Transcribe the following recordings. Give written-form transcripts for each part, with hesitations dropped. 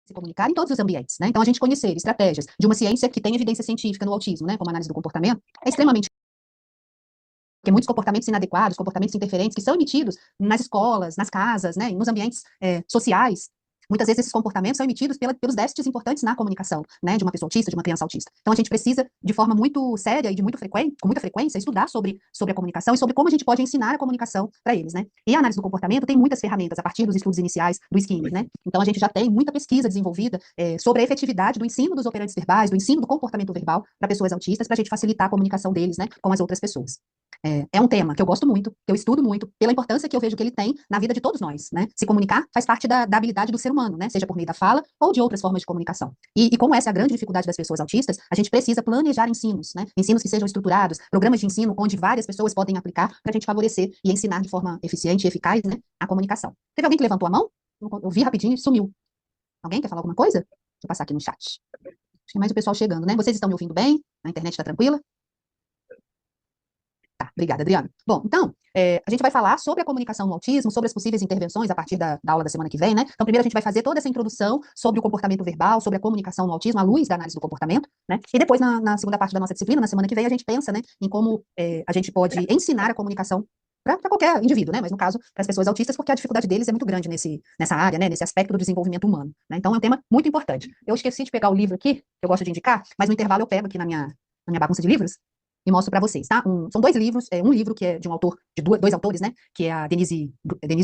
se comunicar em todos os ambientes, né? Então, a gente conhecer estratégias de uma ciência que tem evidência científica no autismo, né, como a análise do comportamento, é extremamente porque muitos comportamentos inadequados, comportamentos interferentes que são emitidos nas escolas, nas casas, né, nos ambientes sociais, muitas vezes esses comportamentos são emitidos pelos déficits importantes na comunicação, né, de uma pessoa autista, de uma criança autista. Então, a gente precisa, de forma muito séria e com muita frequência, estudar sobre a comunicação e sobre como a gente pode ensinar a comunicação para eles, né. E a análise do comportamento tem muitas ferramentas a partir dos estudos iniciais do Skinner, né. Então, a gente já tem muita pesquisa desenvolvida sobre a efetividade do ensino dos operantes verbais, do ensino do comportamento verbal para pessoas autistas, para a gente facilitar a comunicação deles, né, com as outras pessoas. É um tema que eu gosto muito, que eu estudo muito, pela importância que eu vejo que ele tem na vida de todos nós, né? Se comunicar faz parte da habilidade do ser humano, né? Seja por meio da fala ou de outras formas de comunicação. E como essa é a grande dificuldade das pessoas autistas, a gente precisa planejar ensinos, né? Ensinos que sejam estruturados, programas de ensino onde várias pessoas podem aplicar para a gente favorecer e ensinar de forma eficiente e eficaz, né, a comunicação. Teve alguém que levantou a mão? Eu vi rapidinho e sumiu. Alguém quer falar alguma coisa? Deixa eu passar aqui no chat. Acho que é mais o pessoal chegando, né? Vocês estão me ouvindo bem? A internet está tranquila? Tá, obrigada, Adriana. Bom, então, a gente vai falar sobre a comunicação no autismo, sobre as possíveis intervenções a partir da aula da semana que vem, né? Então, primeiro a gente vai fazer toda essa introdução sobre o comportamento verbal, sobre a comunicação no autismo, à luz da análise do comportamento, né? E depois, na segunda parte da nossa disciplina, na semana que vem, a gente pensa, né, em como a gente pode ensinar a comunicação para qualquer indivíduo, né? Mas no caso, para as pessoas autistas, porque a dificuldade deles é muito grande nessa área, né? Nesse aspecto do desenvolvimento humano, né? Então, é um tema muito importante. Eu esqueci de pegar o livro aqui, que eu gosto de indicar, mas no intervalo eu pego aqui na minha bagunça de livros, e mostro para vocês, tá? São dois livros, um livro que é de um autor, de dois autores, né? Que é a Denise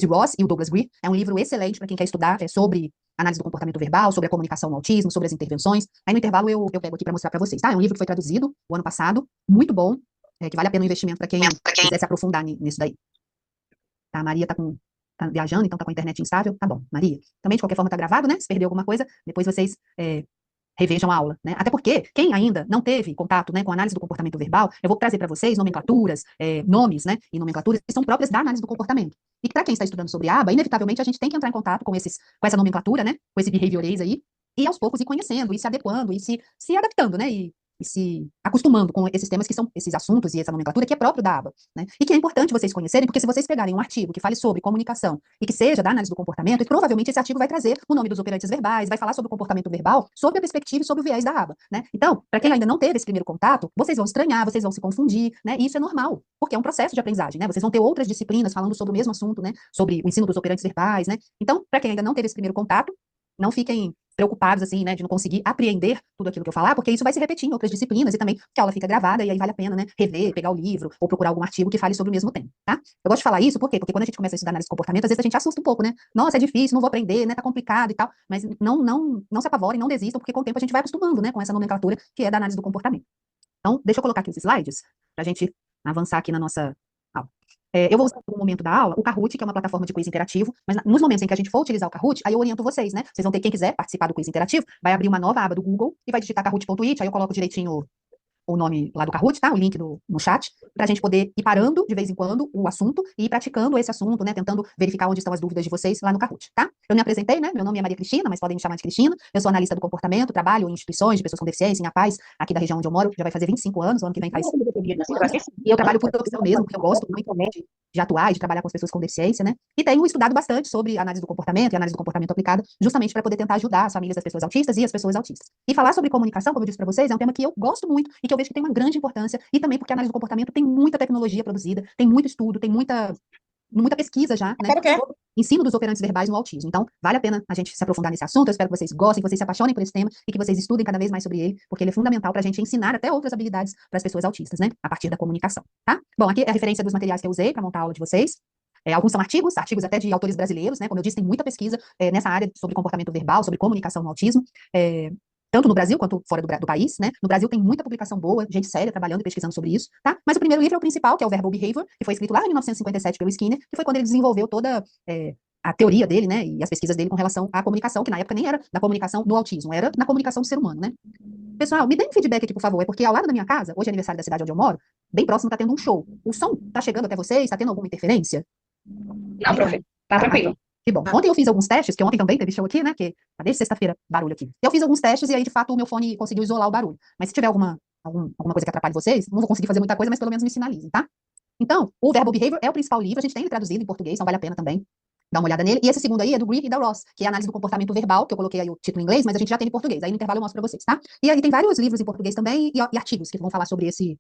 Ross e o Douglas Greer. É um livro excelente para quem quer estudar sobre análise do comportamento verbal, sobre a comunicação no autismo, sobre as intervenções. Aí no intervalo eu pego aqui para mostrar para vocês, tá? É um livro que foi traduzido o ano passado, muito bom, que vale a pena o investimento para quem quiser se aprofundar nisso daí. Tá, a Maria tá viajando, então tá com a internet instável. Tá bom, Maria. Também, de qualquer forma, tá gravado, né? Se perdeu alguma coisa, depois vocês revejam a aula, né? Até porque quem ainda não teve contato, né, com a análise do comportamento verbal, eu vou trazer para vocês nomenclaturas, nomes, né, e nomenclaturas que são próprias da análise do comportamento. E para quem está estudando sobre a aba, inevitavelmente a gente tem que entrar em contato com essa nomenclatura, né, com esse behaviorês aí, e aos poucos ir conhecendo, e se adequando, e se adaptando, né, e se acostumando com esses temas que são esses assuntos e essa nomenclatura que é próprio da aba, né? E que é importante vocês conhecerem, porque se vocês pegarem um artigo que fale sobre comunicação e que seja da análise do comportamento, provavelmente esse artigo vai trazer o nome dos operantes verbais, vai falar sobre o comportamento verbal, sobre a perspectiva e sobre o viés da aba, né? Então, para quem ainda não teve esse primeiro contato, vocês vão estranhar, vocês vão se confundir, né? E isso é normal, porque é um processo de aprendizagem, né? Vocês vão ter outras disciplinas falando sobre o mesmo assunto, né? Sobre o ensino dos operantes verbais, né? Então, para quem ainda não teve esse primeiro contato, não fiquem preocupados, assim, né, de não conseguir apreender tudo aquilo que eu falar, porque isso vai se repetir em outras disciplinas e também porque a aula fica gravada e aí vale a pena, né, rever, pegar o livro ou procurar algum artigo que fale sobre o mesmo tema, tá? Eu gosto de falar isso, por quê? Porque quando a gente começa a estudar análise de comportamento, às vezes a gente assusta um pouco, né? Nossa, é difícil, não vou aprender, né, tá complicado e tal, mas não se apavorem, não desistam, porque com o tempo a gente vai acostumando, né, com essa nomenclatura que é da análise do comportamento. Então, deixa eu colocar aqui os slides, pra gente avançar aqui na nossa aula. Eu vou usar no momento da aula o Kahoot, que é uma plataforma de quiz interativo, mas nos momentos em que a gente for utilizar o Kahoot, aí eu oriento vocês, né? Vocês vão ter, quem quiser participar do quiz interativo, vai abrir uma nova aba do Google e vai digitar kahoot.it, aí eu coloco direitinho o nome lá do Kahoot, tá? O link no chat, para a gente poder ir parando de vez em quando o assunto e ir praticando esse assunto, né? Tentando verificar onde estão as dúvidas de vocês lá no Kahoot, tá? Eu me apresentei, né? Meu nome é Maria Cristina, mas podem me chamar de Cristina. Eu sou analista do comportamento, trabalho em instituições de pessoas com deficiência, em APAES, aqui da região onde eu moro, já vai fazer 25 anos, o ano que vem faz 25 anos. E eu trabalho por opção mesmo, porque eu gosto muito de atuar e de trabalhar com as pessoas com deficiência, né? E tenho estudado bastante sobre análise do comportamento e análise do comportamento aplicada, justamente para poder tentar ajudar as famílias das pessoas autistas e as pessoas autistas. E falar sobre comunicação, como eu disse para vocês, é um tema que eu gosto muito e que eu vejo que tem uma grande importância, e também porque a análise do comportamento tem muita tecnologia produzida, tem muito estudo, tem muita pesquisa já, né? Sobre ensino dos operantes verbais no autismo. Então, vale a pena a gente se aprofundar nesse assunto. Eu espero que vocês gostem, que vocês se apaixonem por esse tema e que vocês estudem cada vez mais sobre ele, porque ele é fundamental para a gente ensinar até outras habilidades para as pessoas autistas, né? A partir da comunicação, tá? Bom, aqui é a referência dos materiais que eu usei para montar a aula de vocês. Alguns são artigos até de autores brasileiros, né? Como eu disse, tem muita pesquisa nessa área sobre comportamento verbal, sobre comunicação no autismo. Tanto no Brasil quanto fora do país, né? No Brasil tem muita publicação boa, gente séria trabalhando e pesquisando sobre isso, tá? Mas o primeiro livro é o principal, que é o Verbal Behavior, que foi escrito lá em 1957 pelo Skinner, que foi quando ele desenvolveu toda a teoria dele, né? E as pesquisas dele com relação à comunicação, que na época nem era da comunicação no autismo, era na comunicação do ser humano, né? Pessoal, me deem um feedback aqui, por favor, é porque ao lado da minha casa, hoje é aniversário da cidade onde eu moro, bem próximo tá tendo um show. O som tá chegando até vocês? Tá tendo alguma interferência? Não, profe, tá tranquilo. Que bom. Ontem eu fiz alguns testes, que ontem também teve show aqui, né? Que tá desde sexta-feira barulho aqui. Eu fiz alguns testes e aí, de fato, o meu fone conseguiu isolar o barulho. Mas se tiver alguma coisa que atrapalhe vocês, não vou conseguir fazer muita coisa, mas pelo menos me sinalizem, tá? Então, o Verbal Behavior é o principal livro, a gente tem ele traduzido em português, então vale a pena também. Dá uma olhada nele. E esse segundo aí é do Greer e da Ross, que é a análise do comportamento verbal, que eu coloquei aí o título em inglês, mas a gente já tem em português. Aí no intervalo eu mostro pra vocês, tá? E aí tem vários livros em português também e artigos que vão falar sobre esse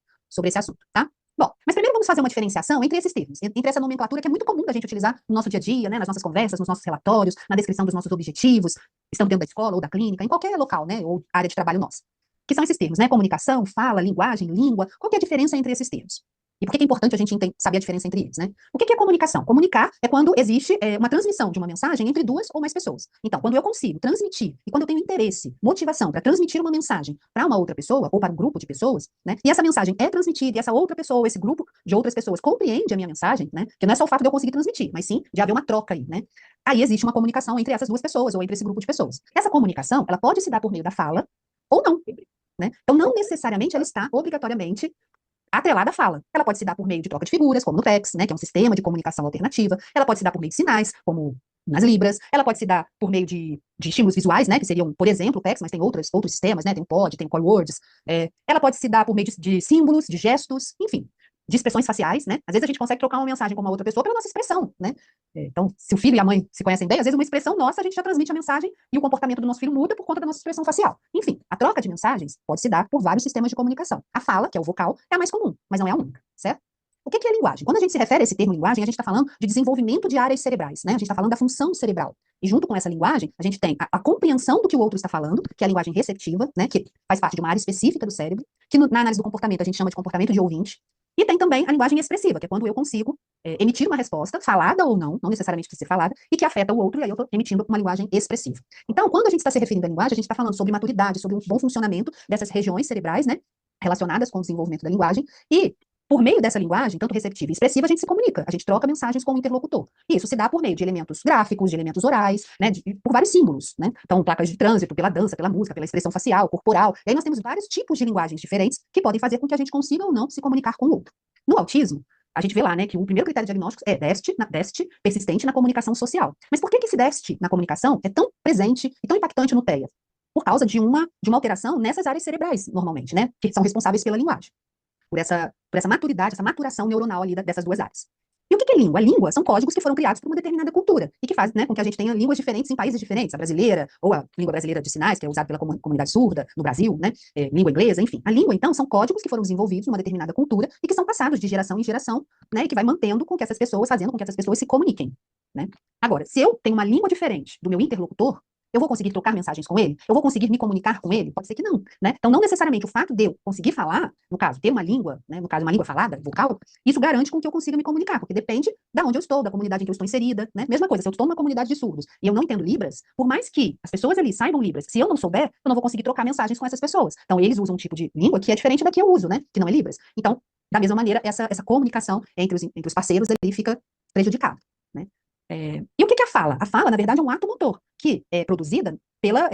assunto, tá? Bom, mas primeiro vamos fazer uma diferenciação entre esses termos, entre essa nomenclatura que é muito comum da gente utilizar no nosso dia a dia, né, nas nossas conversas, nos nossos relatórios, na descrição dos nossos objetivos, estando dentro da escola ou da clínica, em qualquer local, né, ou área de trabalho nossa. Que são esses termos, né? Comunicação, fala, linguagem, língua. Qual que é a diferença entre esses termos? E por que é importante a gente saber a diferença entre eles, né? O que é comunicação? Comunicar é quando existe uma transmissão de uma mensagem entre duas ou mais pessoas. Então, quando eu consigo transmitir, e quando eu tenho interesse, motivação para transmitir uma mensagem para uma outra pessoa, ou para um grupo de pessoas, né? E essa mensagem é transmitida, e essa outra pessoa, esse grupo de outras pessoas compreende a minha mensagem, né? Que não é só o fato de eu conseguir transmitir, mas sim de haver uma troca aí, né? Aí existe uma comunicação entre essas duas pessoas, ou entre esse grupo de pessoas. Essa comunicação, ela pode se dar por meio da fala, ou não, né? Então, não necessariamente ela está obrigatoriamente atrelada à fala. Ela pode se dar por meio de troca de figuras, como no PEX, né, que é um sistema de comunicação alternativa. Ela pode se dar por meio de sinais, como nas Libras. Ela pode se dar por meio de estímulos visuais, né, que seriam, por exemplo, o PEX, mas tem outros sistemas, né, tem o POD, tem o Core Words. Ela pode se dar por meio de símbolos, de gestos, enfim, de expressões faciais, né? Às vezes a gente consegue trocar uma mensagem com uma outra pessoa pela nossa expressão, né? Então, se o filho e a mãe se conhecem bem, às vezes uma expressão nossa a gente já transmite a mensagem e o comportamento do nosso filho muda por conta da nossa expressão facial. Enfim, a troca de mensagens pode se dar por vários sistemas de comunicação. A fala, que é o vocal, é a mais comum, mas não é a única, certo? O que é linguagem? Quando a gente se refere a esse termo linguagem, a gente está falando de desenvolvimento de áreas cerebrais, né? A gente está falando da função cerebral. E junto com essa linguagem, a gente tem a compreensão do que o outro está falando, que é a linguagem receptiva, né? Que faz parte de uma área específica do cérebro, que na análise do comportamento a gente chama de comportamento de ouvinte. E tem também a linguagem expressiva, que é quando eu consigo emitir uma resposta, falada ou não, não necessariamente precisa ser falada, e que afeta o outro, e aí eu estou emitindo uma linguagem expressiva. Então, quando a gente está se referindo à linguagem, a gente está falando sobre maturidade, sobre um bom funcionamento dessas regiões cerebrais, né, relacionadas com o desenvolvimento da linguagem, e por meio dessa linguagem, tanto receptiva e expressiva, a gente se comunica, a gente troca mensagens com o interlocutor. E isso se dá por meio de elementos gráficos, de elementos orais, né, por vários símbolos, né? Então, placas de trânsito, pela dança, pela música, pela expressão facial, corporal. E aí nós temos vários tipos de linguagens diferentes que podem fazer com que a gente consiga ou não se comunicar com o outro. No autismo, a gente vê lá, né, que o primeiro critério diagnóstico é déficit persistente na comunicação social. Mas por que esse déficit na comunicação é tão presente e tão impactante no TEA? Por causa de uma alteração nessas áreas cerebrais, normalmente, né, que são responsáveis pela linguagem. Por essa maturidade, essa maturação neuronal ali dessas duas áreas. E o que é língua? A língua são códigos que foram criados por uma determinada cultura e que fazem, né, com que a gente tenha línguas diferentes em países diferentes, a brasileira, ou a língua brasileira de sinais, que é usada pela comunidade surda no Brasil, né, língua inglesa, enfim. A língua, então, são códigos que foram desenvolvidos numa determinada cultura e que são passados de geração em geração, né, e que vai mantendo com que essas pessoas, fazendo com que essas pessoas se comuniquem, né. Agora, se eu tenho uma língua diferente do meu interlocutor, eu vou conseguir trocar mensagens com ele? Eu vou conseguir me comunicar com ele? Pode ser que não, né? Então, não necessariamente o fato de eu conseguir falar, no caso, ter uma língua, né, no caso, uma língua falada, vocal, isso garante com que eu consiga me comunicar, porque depende de onde eu estou, da comunidade em que eu estou inserida, né? Mesma coisa, se eu estou numa comunidade de surdos e eu não entendo Libras, por mais que as pessoas ali saibam Libras, se eu não souber, eu não vou conseguir trocar mensagens com essas pessoas. Então, eles usam um tipo de língua que é diferente da que eu uso, né? Que não é Libras. Então, da mesma maneira, essa comunicação entre os parceiros ali fica prejudicada, né? E o que é a fala? A fala, na verdade, é um ato motor, que é produzida pela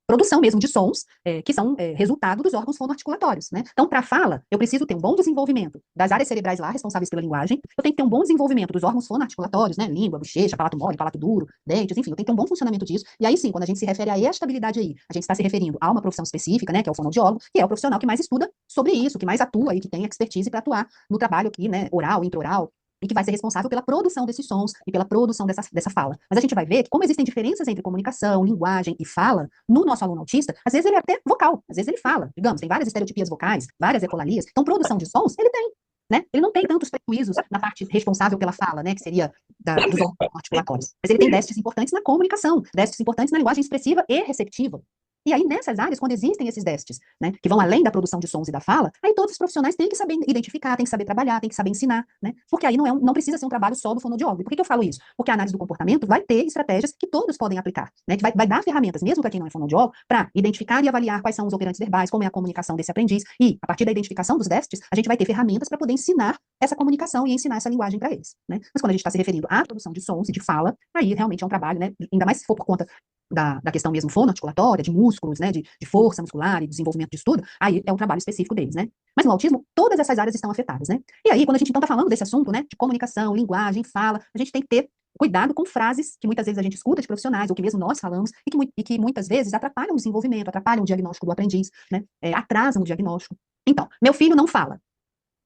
produção mesmo de sons, que são resultado dos órgãos fonoarticulatórios, né? Então, para a fala, eu preciso ter um bom desenvolvimento das áreas cerebrais lá, responsáveis pela linguagem, eu tenho que ter um bom desenvolvimento dos órgãos fonoarticulatórios, né? Língua, bochecha, palato mole, palato duro, dentes, enfim, eu tenho que ter um bom funcionamento disso, e aí sim, quando a gente se refere a esta habilidade aí, a gente está se referindo a uma profissão específica, né, que é o fonoaudiólogo, que é o profissional que mais estuda sobre isso, que mais atua e que tem expertise para atuar no trabalho aqui, né, oral, intraoral, e que vai ser responsável pela produção desses sons e pela produção dessa fala. Mas a gente vai ver que, como existem diferenças entre comunicação, linguagem e fala, no nosso aluno autista, às vezes ele é até vocal, às vezes ele fala, digamos, tem várias estereotipias vocais, várias ecolalias, então produção de sons, ele tem, né? Ele não tem tantos prejuízos na parte responsável pela fala, né, que seria dos órgãos articulatórios, mas ele tem déficits importantes na comunicação, déficits importantes na linguagem expressiva e receptiva. E aí, nessas áreas, quando existem esses déficits, né, que vão além da produção de sons e da fala, aí todos os profissionais têm que saber identificar, têm que saber trabalhar, têm que saber ensinar, né? Porque aí não precisa ser um trabalho só do fonoaudiólogo. E por que eu falo isso? Porque a análise do comportamento vai ter estratégias que todos podem aplicar, né? Que vai dar ferramentas, mesmo para quem não é fonoaudiólogo, para identificar e avaliar quais são os operantes verbais, como é a comunicação desse aprendiz, e, a partir da identificação dos déficits, a gente vai ter ferramentas para poder ensinar essa comunicação e ensinar essa linguagem para eles, né? Mas quando a gente está se referindo à produção de sons e de fala, aí realmente é um trabalho, né? Ainda mais se for por conta da questão mesmo fonoarticulatória, de músculos, né, de força muscular e desenvolvimento de estudo, aí é um trabalho específico deles, né? Mas no autismo, todas essas áreas estão afetadas, né? E aí, quando a gente então está falando desse assunto, né, de comunicação, linguagem, fala, a gente tem que ter cuidado com frases que muitas vezes a gente escuta de profissionais, ou que mesmo nós falamos, e que muitas vezes atrapalham o desenvolvimento, atrapalham o diagnóstico do aprendiz, né? Atrasam o diagnóstico. Então, meu filho não fala.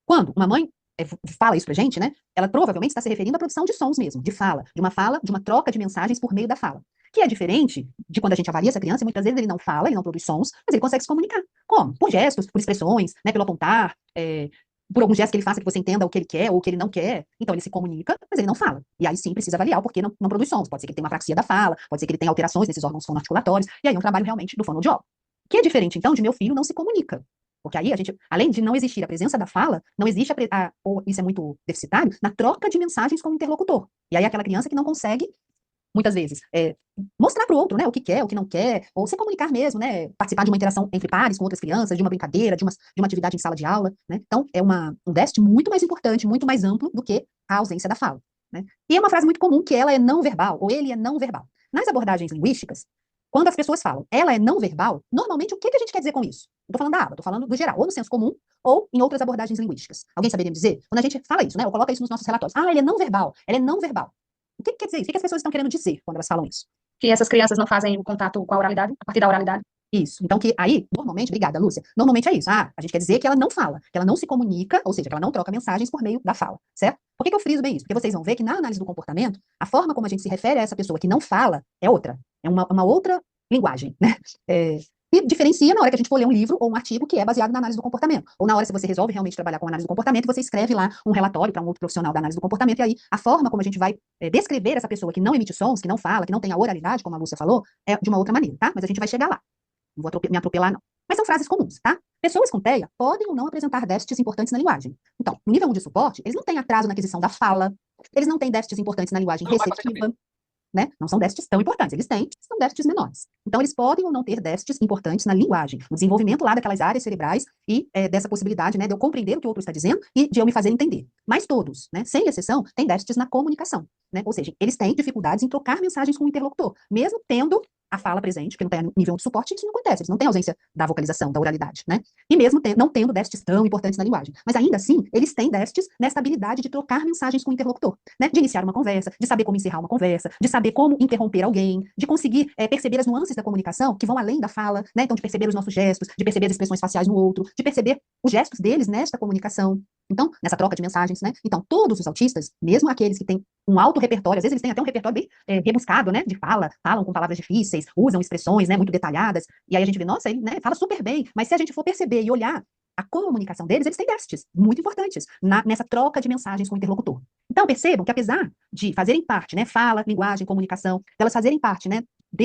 Quando uma mãe fala isso pra gente, né? Ela provavelmente está se referindo à produção de sons mesmo, de fala, de uma troca de mensagens por meio da fala. Que é diferente de quando a gente avalia essa criança, e muitas vezes ele não fala, ele não produz sons, mas ele consegue se comunicar. Como? Por gestos, por expressões, né, pelo apontar, por algum gesto que ele faça que você entenda o que ele quer ou o que ele não quer. Então ele se comunica, mas ele não fala. E aí sim precisa avaliar o porquê não produz sons. Pode ser que ele tenha uma apraxia da fala, pode ser que ele tenha alterações nesses órgãos fonoarticulatórios, e aí é um trabalho realmente do fonoaudiólogo. Que é diferente, então, de meu filho não se comunica. Porque aí a gente, além de não existir a presença da fala, não existe ou isso é muito deficitário, na troca de mensagens com o interlocutor. E aí aquela criança que não consegue, muitas vezes, mostrar para o outro, né, o que quer, o que não quer, ou se comunicar mesmo, né, participar de uma interação entre pares com outras crianças, de uma brincadeira, de uma atividade em sala de aula, né. Então, é um déficit muito mais importante, muito mais amplo do que a ausência da fala, né. E é uma frase muito comum que ela é não verbal, ou ele é não verbal. Nas abordagens linguísticas, quando as pessoas falam ela é não verbal, normalmente o que a gente quer dizer com isso? Não estou falando da aba, estou falando do geral, ou no senso comum, ou em outras abordagens linguísticas. Alguém saberia me dizer? Quando a gente fala isso, né, ou coloca isso nos nossos relatórios. Ah, ele é não verbal, ela é não verbal. O que quer dizer isso? O que as pessoas estão querendo dizer quando elas falam isso? Que essas crianças não fazem o contato com a oralidade, a partir da oralidade. Isso. Então, que aí, normalmente, obrigada, Lúcia, normalmente é isso. Ah, a gente quer dizer que ela não fala, que ela não se comunica, ou seja, que ela não troca mensagens por meio da fala, certo? Por que eu friso bem isso? Porque vocês vão ver que na análise do comportamento, a forma como a gente se refere a essa pessoa que não fala é outra. É uma outra linguagem, né? E diferencia na hora que a gente for ler um livro ou um artigo que é baseado na análise do comportamento. Ou na hora, se você resolve realmente trabalhar com análise do comportamento, você escreve lá um relatório para um outro profissional da análise do comportamento, e aí a forma como a gente vai descrever essa pessoa que não emite sons, que não fala, que não tem a oralidade, como a Lúcia falou, é de uma outra maneira, tá? Mas a gente vai chegar lá. Não vou me atropelar, não. Mas são frases comuns, tá? Pessoas com TEA podem ou não apresentar déficits importantes na linguagem. Então, no nível 1 de suporte, eles não têm atraso na aquisição da fala, eles não têm déficits importantes na linguagem receptiva, né? Não são déficits tão importantes, eles têm, são déficits menores. Então, eles podem ou não ter déficits importantes na linguagem, no desenvolvimento lá daquelas áreas cerebrais e dessa possibilidade, né, de eu compreender o que o outro está dizendo e de eu me fazer entender. Mas todos, né, sem exceção, têm déficits na comunicação, né? Ou seja, eles têm dificuldades em trocar mensagens com o interlocutor, mesmo tendo a fala presente, porque não tem nível de suporte, isso não acontece, eles não têm ausência da vocalização, da oralidade, né? E mesmo não tendo déficits tão importantes na linguagem. Mas ainda assim, eles têm déficits nessa habilidade de trocar mensagens com o interlocutor, né? De iniciar uma conversa, de saber como encerrar uma conversa, de saber como interromper alguém, de conseguir perceber as nuances da comunicação que vão além da fala, né? Então, de perceber os nossos gestos, de perceber as expressões faciais no outro, de perceber os gestos deles nesta comunicação. Então, nessa troca de mensagens, né? Então, todos os autistas, mesmo aqueles que têm um alto repertório, às vezes eles têm até um repertório bem rebuscado, né? De fala, falam com palavras difíceis, usam expressões, né? Muito detalhadas. E aí a gente vê, nossa, ele, né, fala super bem. Mas se a gente for perceber e olhar a comunicação deles, eles têm déficits muito importantes nessa troca de mensagens com o interlocutor. Então, percebam que apesar de fazerem parte, né? Fala, linguagem, comunicação, delas fazerem parte, né?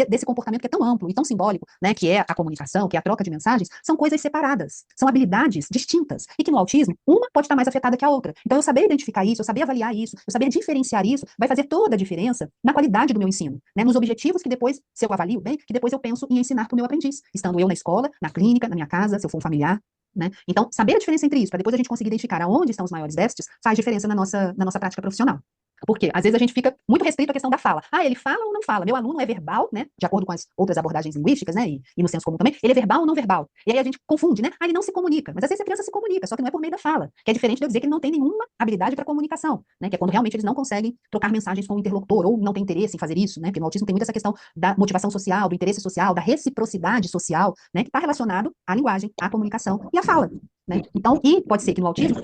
Desse comportamento que é tão amplo e tão simbólico, né, que é a comunicação, que é a troca de mensagens, são coisas separadas, são habilidades distintas, e que no autismo, uma pode estar mais afetada que a outra. Então, eu saber identificar isso, eu saber avaliar isso, eu saber diferenciar isso, vai fazer toda a diferença na qualidade do meu ensino, né, nos objetivos que depois, se eu avalio bem, que depois eu penso em ensinar para o meu aprendiz, estando eu na escola, na clínica, na minha casa, se eu for um familiar, né? Então, saber a diferença entre isso, para depois a gente conseguir identificar aonde estão os maiores déficits, faz diferença na nossa prática profissional. Porque, às vezes, a gente fica muito restrito à questão da fala. Ah, ele fala ou não fala? Meu aluno é verbal, né? De acordo com as outras abordagens linguísticas, né? E no senso comum também. Ele é verbal ou não verbal? E aí a gente confunde, né? Ah, ele não se comunica. Mas às vezes a criança se comunica, só que não é por meio da fala. Que é diferente de eu dizer que ele não tem nenhuma habilidade para comunicação, né? Que é quando realmente eles não conseguem trocar mensagens com o interlocutor, ou não tem interesse em fazer isso, né? Porque no autismo tem muito essa questão da motivação social, do interesse social, da reciprocidade social, né? Que está relacionado à linguagem, à comunicação e à fala. Né? Então, e pode ser que no autismo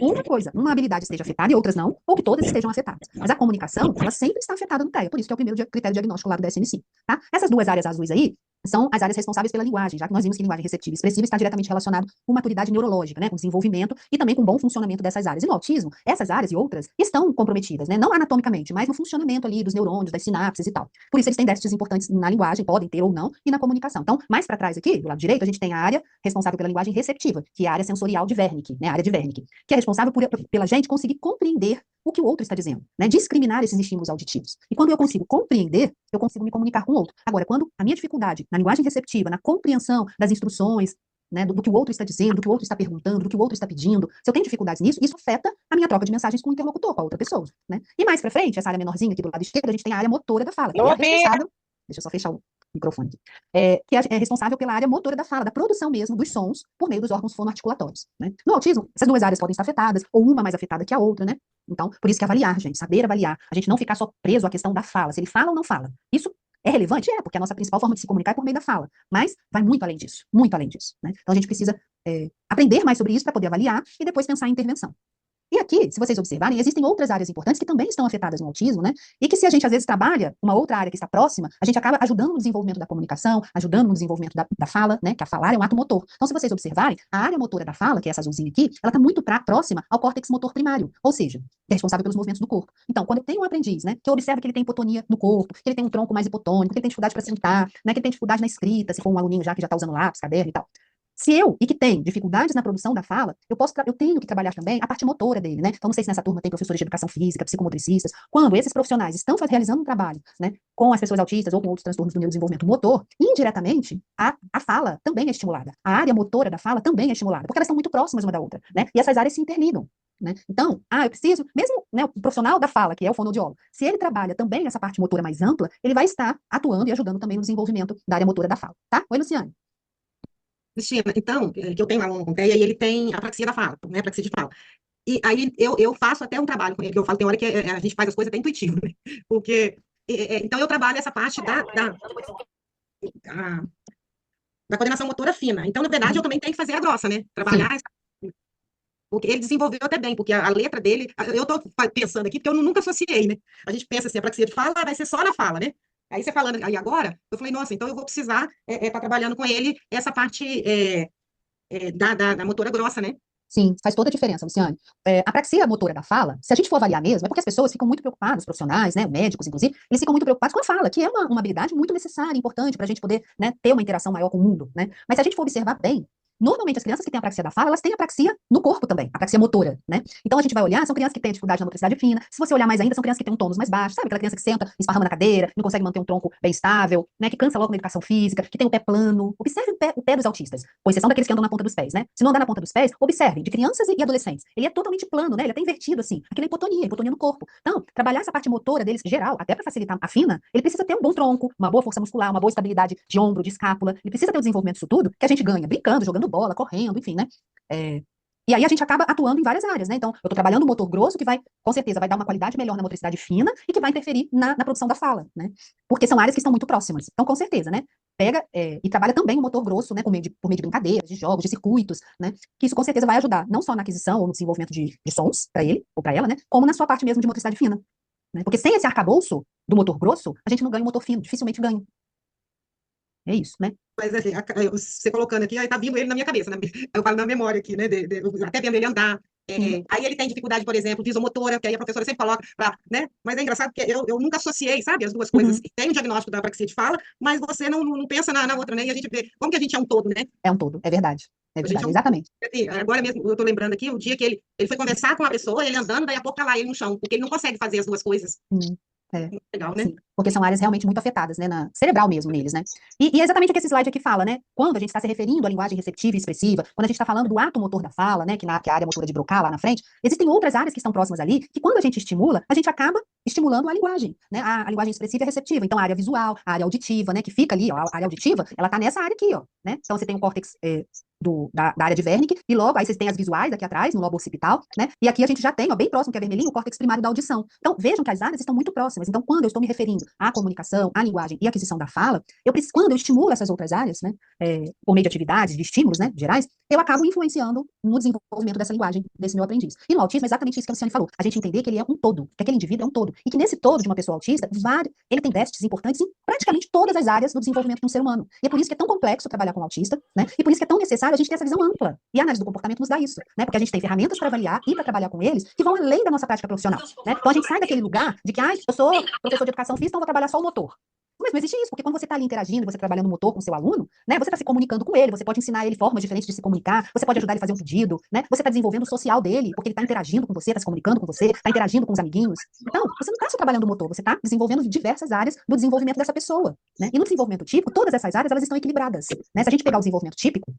uma habilidade esteja afetada e outras não, ou que todas estejam afetadas. Mas a comunicação, ela sempre está afetada no TEA, por isso que é o primeiro critério diagnóstico lá do DSM-5, tá? Essas duas áreas azuis aí são as áreas responsáveis pela linguagem, já que nós vimos que linguagem receptiva e expressiva está diretamente relacionado com maturidade neurológica, né, com desenvolvimento e também com bom funcionamento dessas áreas. E no autismo, essas áreas e outras estão comprometidas, né, não anatomicamente, mas no funcionamento ali dos neurônios, das sinapses e tal. Por isso eles têm déficits importantes na linguagem, podem ter ou não, e na comunicação. Então, mais para trás aqui, do lado direito, a gente tem a área responsável pela linguagem receptiva, que é a área sensorial de Wernicke, né, a área de Wernicke, que é responsável pela gente conseguir compreender o que o outro está dizendo, né? Discriminar esses estímulos auditivos. E quando eu consigo compreender, eu consigo me comunicar com o outro. Agora, quando a minha dificuldade na linguagem receptiva, na compreensão das instruções, né, do que o outro está dizendo, do que o outro está perguntando, do que o outro está pedindo, se eu tenho dificuldades nisso, isso afeta a minha troca de mensagens com o interlocutor, com a outra pessoa, né? E mais para frente, essa área menorzinha aqui do lado esquerdo, a gente tem a área motora da fala, que é responsável. Deixa eu só fechar o microfone aqui. Que é responsável pela área motora da fala, da produção mesmo dos sons por meio dos órgãos fonoarticulatórios, né? No autismo, essas duas áreas podem estar afetadas, ou uma mais afetada que a outra, né? Então, por isso que avaliar, gente, saber avaliar, a gente não ficar só preso à questão da fala, se ele fala ou não fala. Isso é relevante? É, porque a nossa principal forma de se comunicar é por meio da fala, mas vai muito além disso, né? Então a gente precisa aprender mais sobre isso para poder avaliar e depois pensar em intervenção. E aqui, se vocês observarem, existem outras áreas importantes que também estão afetadas no autismo, né? E que se a gente, às vezes, trabalha uma outra área que está próxima, a gente acaba ajudando no desenvolvimento da comunicação, ajudando no desenvolvimento da fala, né? Que a falar é um ato motor. Então, se vocês observarem, a área motora da fala, que é essa azulzinha aqui, ela está muito próxima ao córtex motor primário, ou seja, que é responsável pelos movimentos do corpo. Então, quando eu tenho um aprendiz, né, que eu observo que ele tem hipotonia no corpo, que ele tem um tronco mais hipotônico, que ele tem dificuldade para sentar, né, que ele tem dificuldade na escrita, se for um aluninho já que já está usando lápis, caderno e tal. Se eu, e que tem dificuldades na produção da fala, eu tenho que trabalhar também a parte motora dele, né? Então, não sei se nessa turma tem professores de educação física, psicomotricistas. Quando esses profissionais estão realizando um trabalho, né, com as pessoas autistas ou com outros transtornos do neurodesenvolvimento motor, indiretamente, a fala também é estimulada. A área motora da fala também é estimulada, porque elas estão muito próximas uma da outra, né? E essas áreas se interligam. Né? Então, eu preciso, mesmo, né, o profissional da fala, que é o fonoaudiólogo, se ele trabalha também essa parte motora mais ampla, ele vai estar atuando e ajudando também no desenvolvimento da área motora da fala, tá? Oi, Luciane. Cristina, então, que eu tenho um aluno com TEA e ele tem apraxia da fala, né, apraxia de fala. E aí eu faço até um trabalho com ele, que eu falo, tem hora que a gente faz as coisas até intuitivo, né? Porque, então eu trabalho essa parte a- da coordenação motora fina. Então, na verdade, eu também tenho que fazer a grossa, né? Trabalhar, porque ele desenvolveu até bem, porque a letra dele, eu estou pensando aqui, porque eu nunca associei, né? A gente pensa assim, a apraxia de fala vai ser só na fala, né? Aí você falando aí agora, eu falei, nossa, então eu vou precisar estar trabalhando com ele essa parte da motora grossa, né? Sim, faz toda a diferença, Luciane. A apraxia motora da fala, se a gente for avaliar mesmo, é porque as pessoas ficam muito preocupadas, os profissionais, né, médicos, inclusive, eles ficam muito preocupados com a fala, que é uma habilidade muito necessária, importante, para a gente poder, né, ter uma interação maior com o mundo, né? Mas se a gente for observar bem, normalmente as crianças que têm apraxia da fala, elas têm apraxia no corpo também, apraxia motora, né? Então a gente vai olhar, são crianças que têm dificuldade na motricidade fina, se você olhar mais ainda, são crianças que têm um tônus mais baixo, sabe? Aquela criança que senta, esparrama na cadeira, não consegue manter um tronco bem estável, né? Que cansa logo na educação física, que tem o pé plano. Observe o pé dos autistas, com exceção daqueles que andam na ponta dos pés, né? Se não andar na ponta dos pés, observem, de crianças e adolescentes. Ele é totalmente plano, né? Ele é até invertido, assim. Aquilo é hipotonia no corpo. Então, trabalhar essa parte motora deles, geral, até para facilitar a fina, ele precisa ter um bom tronco, uma boa força muscular, uma boa estabilidade de ombro, de escápula. Ele precisa ter o desenvolvimento disso tudo, que a gente ganha brincando, jogando bola, correndo, enfim, né? E aí a gente acaba atuando em várias áreas, né? Então, eu estou trabalhando o motor grosso, que vai, com certeza, vai dar uma qualidade melhor na motricidade fina e que vai interferir na produção da fala, né? Porque são áreas que estão muito próximas. Então, com certeza, né? Pega e trabalha também o motor grosso, né? Por meio de brincadeiras, de jogos, de circuitos, né? Que isso, com certeza, vai ajudar, não só na aquisição ou no desenvolvimento de sons para ele ou para ela, né? Como na sua parte mesmo de motricidade fina, né? Porque sem esse arcabouço do motor grosso, a gente não ganha o motor fino, dificilmente ganha. É isso, né? Mas assim, você colocando aqui, aí tá vindo ele na minha cabeça, né? Eu falo na memória aqui, né? Até vendo ele andar. Aí ele tem dificuldade, por exemplo, visomotora, que aí a professora sempre coloca, né? Mas é engraçado porque eu nunca associei, sabe, as duas coisas. Tem o diagnóstico da apraxia de fala, mas você não pensa na outra, né? E a gente vê como que a gente é um todo, né? É um todo, é verdade. É A gente verdade, é um exatamente. assim, agora mesmo, eu tô lembrando aqui, o dia que ele foi conversar com a pessoa, ele andando, daí a pouco tá lá ele no chão, porque ele não consegue fazer as duas coisas. É. Muito legal, né? Sim, porque são áreas realmente muito afetadas, né, cerebral mesmo neles, né? E é exatamente o que esse slide aqui fala, né? Quando a gente está se referindo à linguagem receptiva e expressiva, quando a gente está falando do ato motor da fala, né, que é a área motora de Broca lá na frente, existem outras áreas que estão próximas ali, que quando a gente estimula, a gente acaba estimulando a linguagem, né? A linguagem expressiva e receptiva. Então, a área visual, a área auditiva, né, que fica ali, ó, a área auditiva, ela tá nessa área aqui, ó, né? Então, você tem o córtex da área de Wernicke, e logo, aí vocês têm as visuais aqui atrás, no lobo occipital, né? E aqui a gente já tem, ó, bem próximo, que é vermelhinho, o córtex primário da audição. Então, vejam que as áreas estão muito próximas. Então, quando eu estou me referindo à comunicação, à linguagem e à aquisição da fala, quando eu estimulo essas outras áreas, né, por meio de atividades, de estímulos, né, gerais, eu acabo influenciando no desenvolvimento dessa linguagem, desse meu aprendiz. E no autismo é exatamente isso que a Luciane falou. A gente entender que ele é um todo, que aquele indivíduo é um todo. E que nesse todo de uma pessoa autista, ele tem déficits importantes em praticamente todas as áreas do desenvolvimento de um ser humano. E é por isso que é tão complexo trabalhar com o autista, né? E por isso que é tão necessário a gente ter essa visão ampla. E a análise do comportamento nos dá isso, né? Porque a gente tem ferramentas para avaliar e para trabalhar com eles que vão além da nossa prática profissional, né? Então a gente sai daquele lugar de que, eu sou professor de educação física, então vou trabalhar só o motor. Mas não existe isso, porque quando você está ali interagindo, você trabalhando no motor com o seu aluno, né? Você está se comunicando com ele, você pode ensinar ele formas diferentes de se comunicar, você pode ajudar ele a fazer um pedido, né? Você está desenvolvendo o social dele, porque ele está interagindo com você, está se comunicando com você, está interagindo com os amiguinhos. Então, você não está só trabalhando no motor, você está desenvolvendo diversas áreas do desenvolvimento dessa pessoa, né? E no desenvolvimento típico, todas essas áreas, elas estão equilibradas, né? Se a gente pegar o desenvolvimento típico,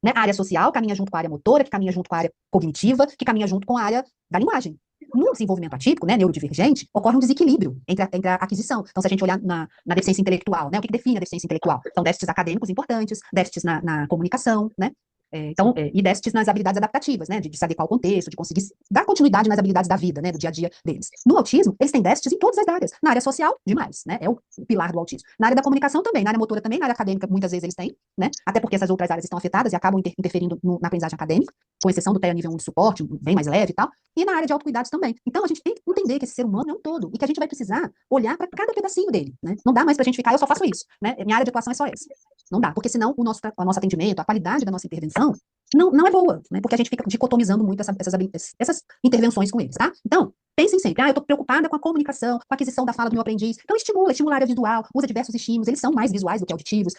né, a área social caminha junto com a área motora, que caminha junto com a área cognitiva, que caminha junto com a área da linguagem. No desenvolvimento atípico, né, neurodivergente, ocorre um desequilíbrio entre a aquisição. Então, se a gente olhar na deficiência intelectual, né, o que define a deficiência intelectual? São déficits acadêmicos importantes, déficits na comunicação, né? E déficits nas habilidades adaptativas, né, de se adequar ao contexto, de conseguir dar continuidade nas habilidades da vida, né, do dia a dia deles. No autismo, eles têm déficits em todas as áreas. Na área social, demais, né, é o pilar do autismo. Na área da comunicação também, na área motora também, na área acadêmica, muitas vezes eles têm, né, até porque essas outras áreas estão afetadas e acabam interferindo na aprendizagem acadêmica, com exceção do TEA nível 1 de suporte, bem mais leve e tal, e na área de autocuidados também. Então, a gente tem que entender que esse ser humano é um todo, e que a gente vai precisar olhar para cada pedacinho dele, né, não dá mais pra gente ficar, eu só faço isso, né, minha área de atuação é só essa. Não dá, porque senão o nosso atendimento, a qualidade da nossa intervenção não é boa, né? Porque a gente fica dicotomizando muito essas intervenções com eles, tá? Então, pensem sempre, eu estou preocupada com a comunicação, com a aquisição da fala do meu aprendiz. Então, estimula a área visual, usa diversos estímulos, eles são mais visuais do que auditivos.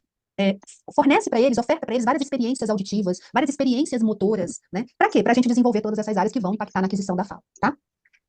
Fornece para eles, oferta para eles várias experiências auditivas, várias experiências motoras, né? Para quê? Para a gente desenvolver todas essas áreas que vão impactar na aquisição da fala, tá?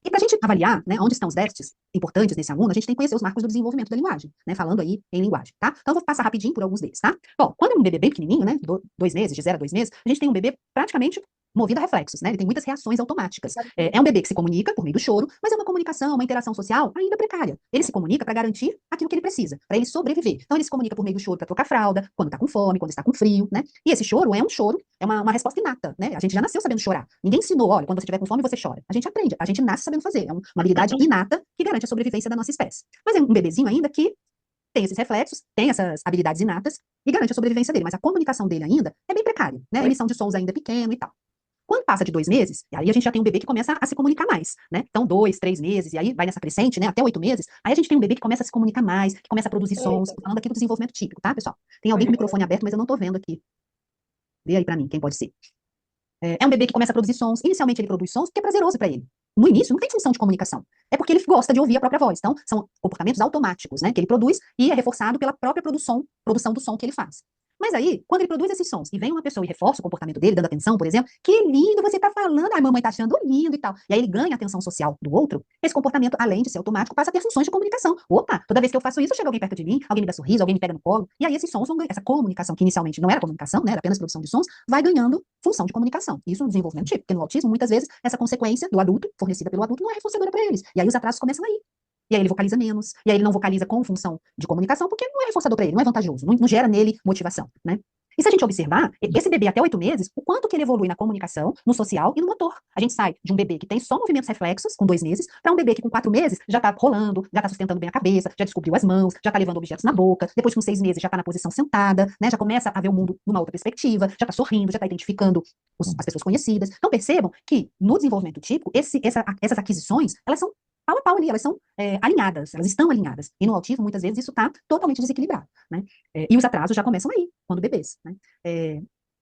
E para a gente avaliar, né, onde estão os déficits importantes nesse aluno, a gente tem que conhecer os marcos do desenvolvimento da linguagem, né, falando aí em linguagem, tá? Então, eu vou passar rapidinho por alguns deles, tá? Bom, quando é um bebê bem pequenininho, né, 2 meses, de 0 a 2 meses, a gente tem um bebê praticamente movido a reflexos, né? Ele tem muitas reações automáticas. É um bebê que se comunica por meio do choro, mas é uma comunicação, uma interação social ainda precária. Ele se comunica para garantir aquilo que ele precisa, para ele sobreviver. Então, ele se comunica por meio do choro para trocar fralda, quando está com fome, quando está com frio, né? E esse choro, é uma resposta inata, né? A gente já nasceu sabendo chorar. Ninguém ensinou, olha, quando você estiver com fome, você chora. A gente aprende, a gente nasce sabendo fazer. É uma habilidade inata que garante a sobrevivência da nossa espécie. Mas é um bebezinho ainda que tem esses reflexos, tem essas habilidades inatas e garante a sobrevivência dele. Mas a comunicação dele ainda é bem precária, né? A emissão de sons ainda é pequena e tal. Quando passa de 2 meses, e aí a gente já tem um bebê que começa a se comunicar mais, né? Então, 2, 3 meses, e aí vai nessa crescente, né? Até 8 meses, aí a gente tem um bebê que começa a se comunicar mais, que começa a produzir sons, falando aqui do desenvolvimento típico, tá, pessoal? Tem alguém com o microfone aberto, mas eu não tô vendo aqui. Vê aí pra mim, quem pode ser. É um bebê que começa a produzir sons. Inicialmente ele produz sons porque é prazeroso para ele. No início não tem função de comunicação. É porque ele gosta de ouvir a própria voz. Então, são comportamentos automáticos, né, que ele produz e é reforçado pela própria produção do som que ele faz. Mas aí, quando ele produz esses sons e vem uma pessoa e reforça o comportamento dele, dando atenção, por exemplo, que lindo você tá falando, a mamãe tá achando lindo e tal. E aí ele ganha a atenção social do outro, esse comportamento, além de ser automático, passa a ter funções de comunicação. Opa, toda vez que eu faço isso, chega alguém perto de mim, alguém me dá sorriso, alguém me pega no colo, e aí esses sons vão ganhar, essa comunicação, que inicialmente não era comunicação, né, era apenas produção de sons, vai ganhando função de comunicação. Isso no desenvolvimento típico, porque no autismo, muitas vezes, essa consequência do adulto, fornecida pelo adulto, não é reforçadora para eles. E aí os atrasos começam aí. E aí ele vocaliza menos, e aí ele não vocaliza com função de comunicação, porque não é reforçador para ele, não é vantajoso, não gera nele motivação, né? E se a gente observar, esse bebê até 8 meses, o quanto que ele evolui na comunicação, no social e no motor. A gente sai de um bebê que tem só movimentos reflexos, com 2 meses, para um bebê que com 4 meses já está rolando, já está sustentando bem a cabeça, já descobriu as mãos, já está levando objetos na boca, depois com 6 meses já está na posição sentada, né, já começa a ver o mundo numa outra perspectiva, já está sorrindo, já está identificando as pessoas conhecidas. Então percebam que no desenvolvimento típico, essas aquisições, elas são pau a pau ali, elas são alinhadas, elas estão alinhadas. E no autismo, muitas vezes, isso está totalmente desequilibrado, né? E os atrasos já começam aí, quando bebês, né?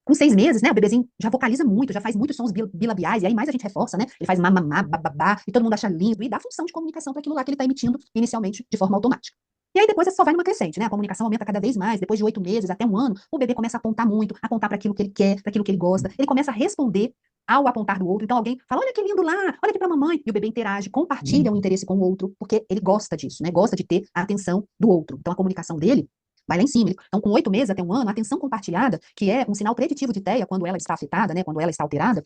Com 6 meses, né, o bebezinho já vocaliza muito, já faz muitos sons bilabiais, e aí mais a gente reforça, né? Ele faz mamamá, bababá, e todo mundo acha lindo, e dá função de comunicação para aquilo lá que ele está emitindo inicialmente de forma automática. E aí depois só vai numa crescente, né? A comunicação aumenta cada vez mais, depois de 8 meses, até 1 ano, o bebê começa a apontar muito, a apontar para aquilo que ele quer, para aquilo que ele gosta, ele começa a responder ao apontar do outro. Então alguém fala, olha que lindo lá, olha aqui pra mamãe, e o bebê interage, compartilha o interesse com o outro, porque ele gosta disso, né? Gosta de ter a atenção do outro. Então a comunicação dele vai lá em cima. Então, com 8 meses até 1 ano, a atenção compartilhada, que é um sinal preditivo de TEA, quando ela está afetada, né, quando ela está alterada,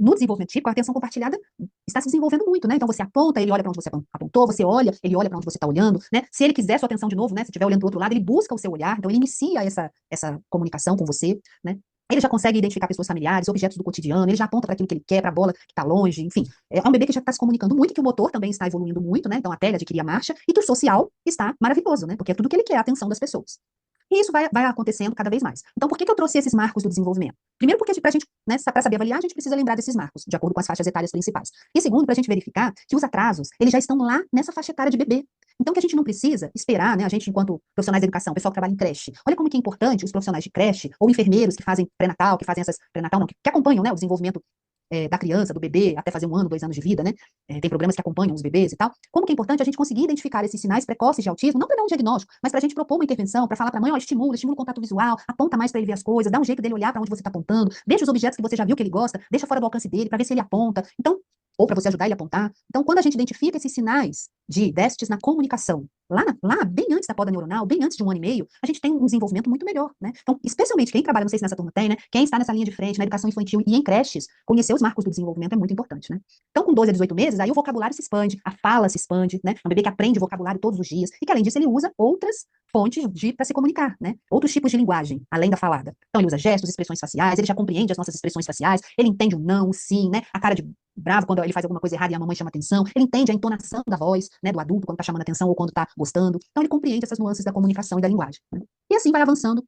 no desenvolvimento típico, a atenção compartilhada está se desenvolvendo muito, né? Então, você aponta, ele olha para onde você apontou, você olha, ele olha para onde você está olhando, né? Se ele quiser sua atenção de novo, né, se estiver olhando para o outro lado, ele busca o seu olhar, então ele inicia essa comunicação com você, né? Ele já consegue identificar pessoas familiares, objetos do cotidiano, ele já aponta para aquilo que ele quer, para a bola que está longe, enfim. É um bebê que já está se comunicando muito, que o motor também está evoluindo muito, né? Então, até ele adquirir a marcha, e que o social está maravilhoso, né? Porque é tudo que ele quer, a atenção das pessoas. E isso vai acontecendo cada vez mais. Então, por que eu trouxe esses marcos do desenvolvimento? Primeiro, porque para a gente, né, para saber avaliar, a gente precisa lembrar desses marcos, de acordo com as faixas etárias principais. E segundo, para a gente verificar que os atrasos, eles já estão lá nessa faixa etária de bebê. Então, que a gente não precisa esperar, né, a gente, enquanto profissionais de educação, pessoal que trabalha em creche, olha como que é importante os profissionais de creche, ou enfermeiros que fazem pré-natal, que fazem essas pré-natal, não, que acompanham, né, o desenvolvimento da criança, do bebê, até fazer 1 ano, 2 anos de vida, né? Tem programas que acompanham os bebês e tal. Como que é importante a gente conseguir identificar esses sinais precoces de autismo, não para dar um diagnóstico, mas para a gente propor uma intervenção, para falar para a mãe, ó, estimula o contato visual, aponta mais para ele ver as coisas, dá um jeito dele olhar para onde você está apontando, deixa os objetos que você já viu que ele gosta, deixa fora do alcance dele, para ver se ele aponta. Então, ou para você ajudar ele a apontar. Então, quando a gente identifica esses sinais de déficits na comunicação, lá bem antes da poda neuronal, bem antes de 1 ano e meio, a gente tem um desenvolvimento muito melhor, né? Então, especialmente quem trabalha, não sei se nessa turma tem, né? Quem está nessa linha de frente, na educação infantil e em creches, conhecer os marcos do desenvolvimento é muito importante, né? Então, com 12 a 18 meses, aí o vocabulário se expande, a fala se expande, né? É um bebê que aprende vocabulário todos os dias, e que, além disso, ele usa outras fontes para se comunicar, né? Outros tipos de linguagem, além da falada. Então, ele usa gestos, expressões faciais, ele já compreende as nossas expressões faciais, ele entende o não, o sim, né? A cara de bravo quando ele faz alguma coisa errada e a mamãe chama atenção, ele entende a entonação da voz, né, do adulto quando está chamando atenção ou quando está gostando, então ele compreende essas nuances da comunicação e da linguagem, né? E assim vai avançando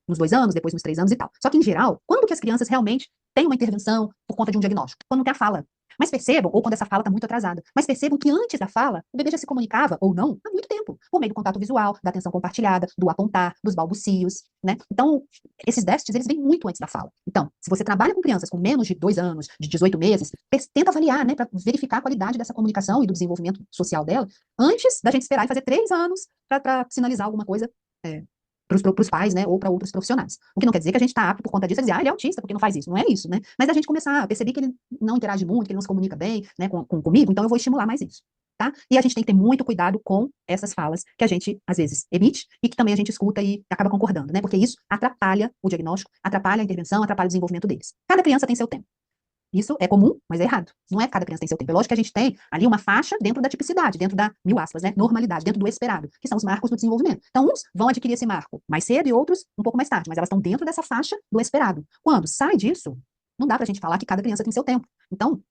nos 2 anos, depois nos 3 anos e tal. Só que, em geral, quando que as crianças realmente têm uma intervenção por conta de um diagnóstico? Quando não tem a fala. Mas percebam, ou quando essa fala está muito atrasada, mas percebam que antes da fala, o bebê já se comunicava, ou não, há muito tempo, por meio do contato visual, da atenção compartilhada, do apontar, dos balbucios, né? Então, esses déficits, eles vêm muito antes da fala. Então, se você trabalha com crianças com menos de 2 anos, de 18 meses, tenta avaliar, né, para verificar a qualidade dessa comunicação e do desenvolvimento social dela, antes da gente esperar e fazer 3 anos para sinalizar alguma coisa para os pais, né, ou para outros profissionais. O que não quer dizer que a gente está apto por conta disso a dizer, ele é autista, porque não faz isso. Não é isso, né? Mas a gente começar a perceber que ele não interage muito, que ele não se comunica bem, né, comigo, então eu vou estimular mais isso, tá? E a gente tem que ter muito cuidado com essas falas que a gente, às vezes, emite e que também a gente escuta e acaba concordando, né? Porque isso atrapalha o diagnóstico, atrapalha a intervenção, atrapalha o desenvolvimento deles. Cada criança tem seu tempo. Isso é comum, mas é errado. Não é que cada criança tem seu tempo. É lógico que a gente tem ali uma faixa dentro da tipicidade, dentro da, mil aspas, né, normalidade, dentro do esperado, que são os marcos do desenvolvimento. Então, uns vão adquirir esse marco mais cedo e outros um pouco mais tarde, mas elas estão dentro dessa faixa do esperado. Quando sai disso, não dá pra gente falar que cada criança tem seu tempo. Então,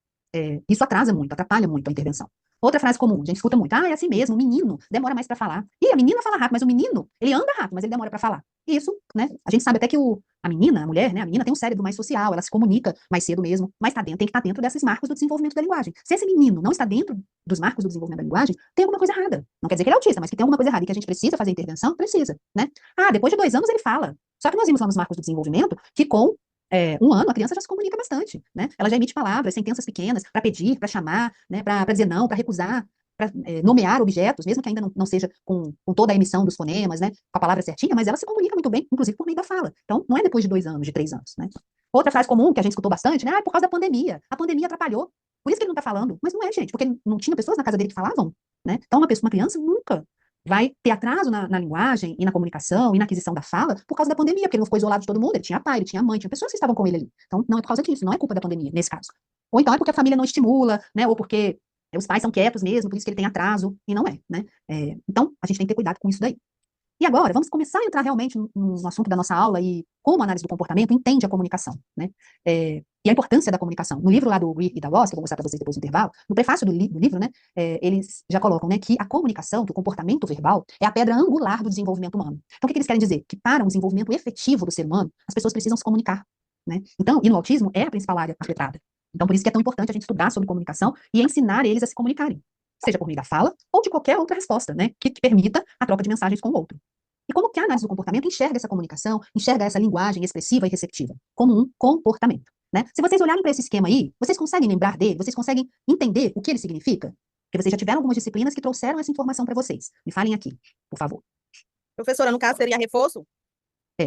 isso atrasa muito, atrapalha muito a intervenção. Outra frase comum, a gente escuta muito, é assim mesmo, o menino demora mais para falar. E a menina fala rápido, mas o menino, ele anda rápido, mas ele demora para falar. E isso, né, a gente sabe até que a menina, a mulher, né, a menina tem um cérebro mais social, ela se comunica mais cedo mesmo, mas tem que estar dentro desses marcos do desenvolvimento da linguagem. Se esse menino não está dentro dos marcos do desenvolvimento da linguagem, tem alguma coisa errada. Não quer dizer que ele é autista, mas que tem alguma coisa errada e que a gente precisa fazer intervenção, precisa, né? Depois de 2 anos ele fala. Só que nós vimos lá nos marcos do desenvolvimento que com 1 ano, a criança já se comunica bastante, né? Ela já emite palavras, sentenças pequenas, para pedir, para chamar, né? Para dizer não, para recusar, para nomear objetos, mesmo que ainda não seja com toda a emissão dos fonemas, né? Com a palavra certinha, mas ela se comunica muito bem, inclusive por meio da fala. Então, não é depois de 2 anos, de 3 anos, né? Outra frase comum que a gente escutou bastante, né? Por causa da pandemia. A pandemia atrapalhou. Por isso que ele não está falando. Mas não é, gente, porque não tinha pessoas na casa dele que falavam, né? Então, uma criança nunca vai ter atraso na linguagem e na comunicação e na aquisição da fala por causa da pandemia, porque ele não ficou isolado de todo mundo, ele tinha pai, ele tinha mãe, tinha pessoas que estavam com ele ali. Então, não é por causa disso, não é culpa da pandemia, nesse caso. Ou então é porque a família não estimula, né, ou porque os pais são quietos mesmo, por isso que ele tem atraso, e não é, né. Então, a gente tem que ter cuidado com isso daí. E agora, vamos começar a entrar realmente no assunto da nossa aula e como a análise do comportamento entende a comunicação, né? E a importância da comunicação. No livro lá do Greer e da Ross, que eu vou mostrar para vocês depois no intervalo, no prefácio do livro, né, eles já colocam, né, que a comunicação, que o comportamento verbal, é a pedra angular do desenvolvimento humano. Então, o que eles querem dizer? Que para um desenvolvimento efetivo do ser humano, as pessoas precisam se comunicar, né? Então, e no autismo é a principal área afetada. Então, por isso que é tão importante a gente estudar sobre comunicação e ensinar eles a se comunicarem, seja por meio da fala ou de qualquer outra resposta, né, que permita a troca de mensagens com o outro. E como que a análise do comportamento enxerga essa comunicação, enxerga essa linguagem expressiva e receptiva? Como um comportamento, né? Se vocês olharem para esse esquema aí, vocês conseguem lembrar dele? Vocês conseguem entender o que ele significa? Porque vocês já tiveram algumas disciplinas que trouxeram essa informação para vocês. Me falem aqui, por favor. Professora, no caso seria reforço?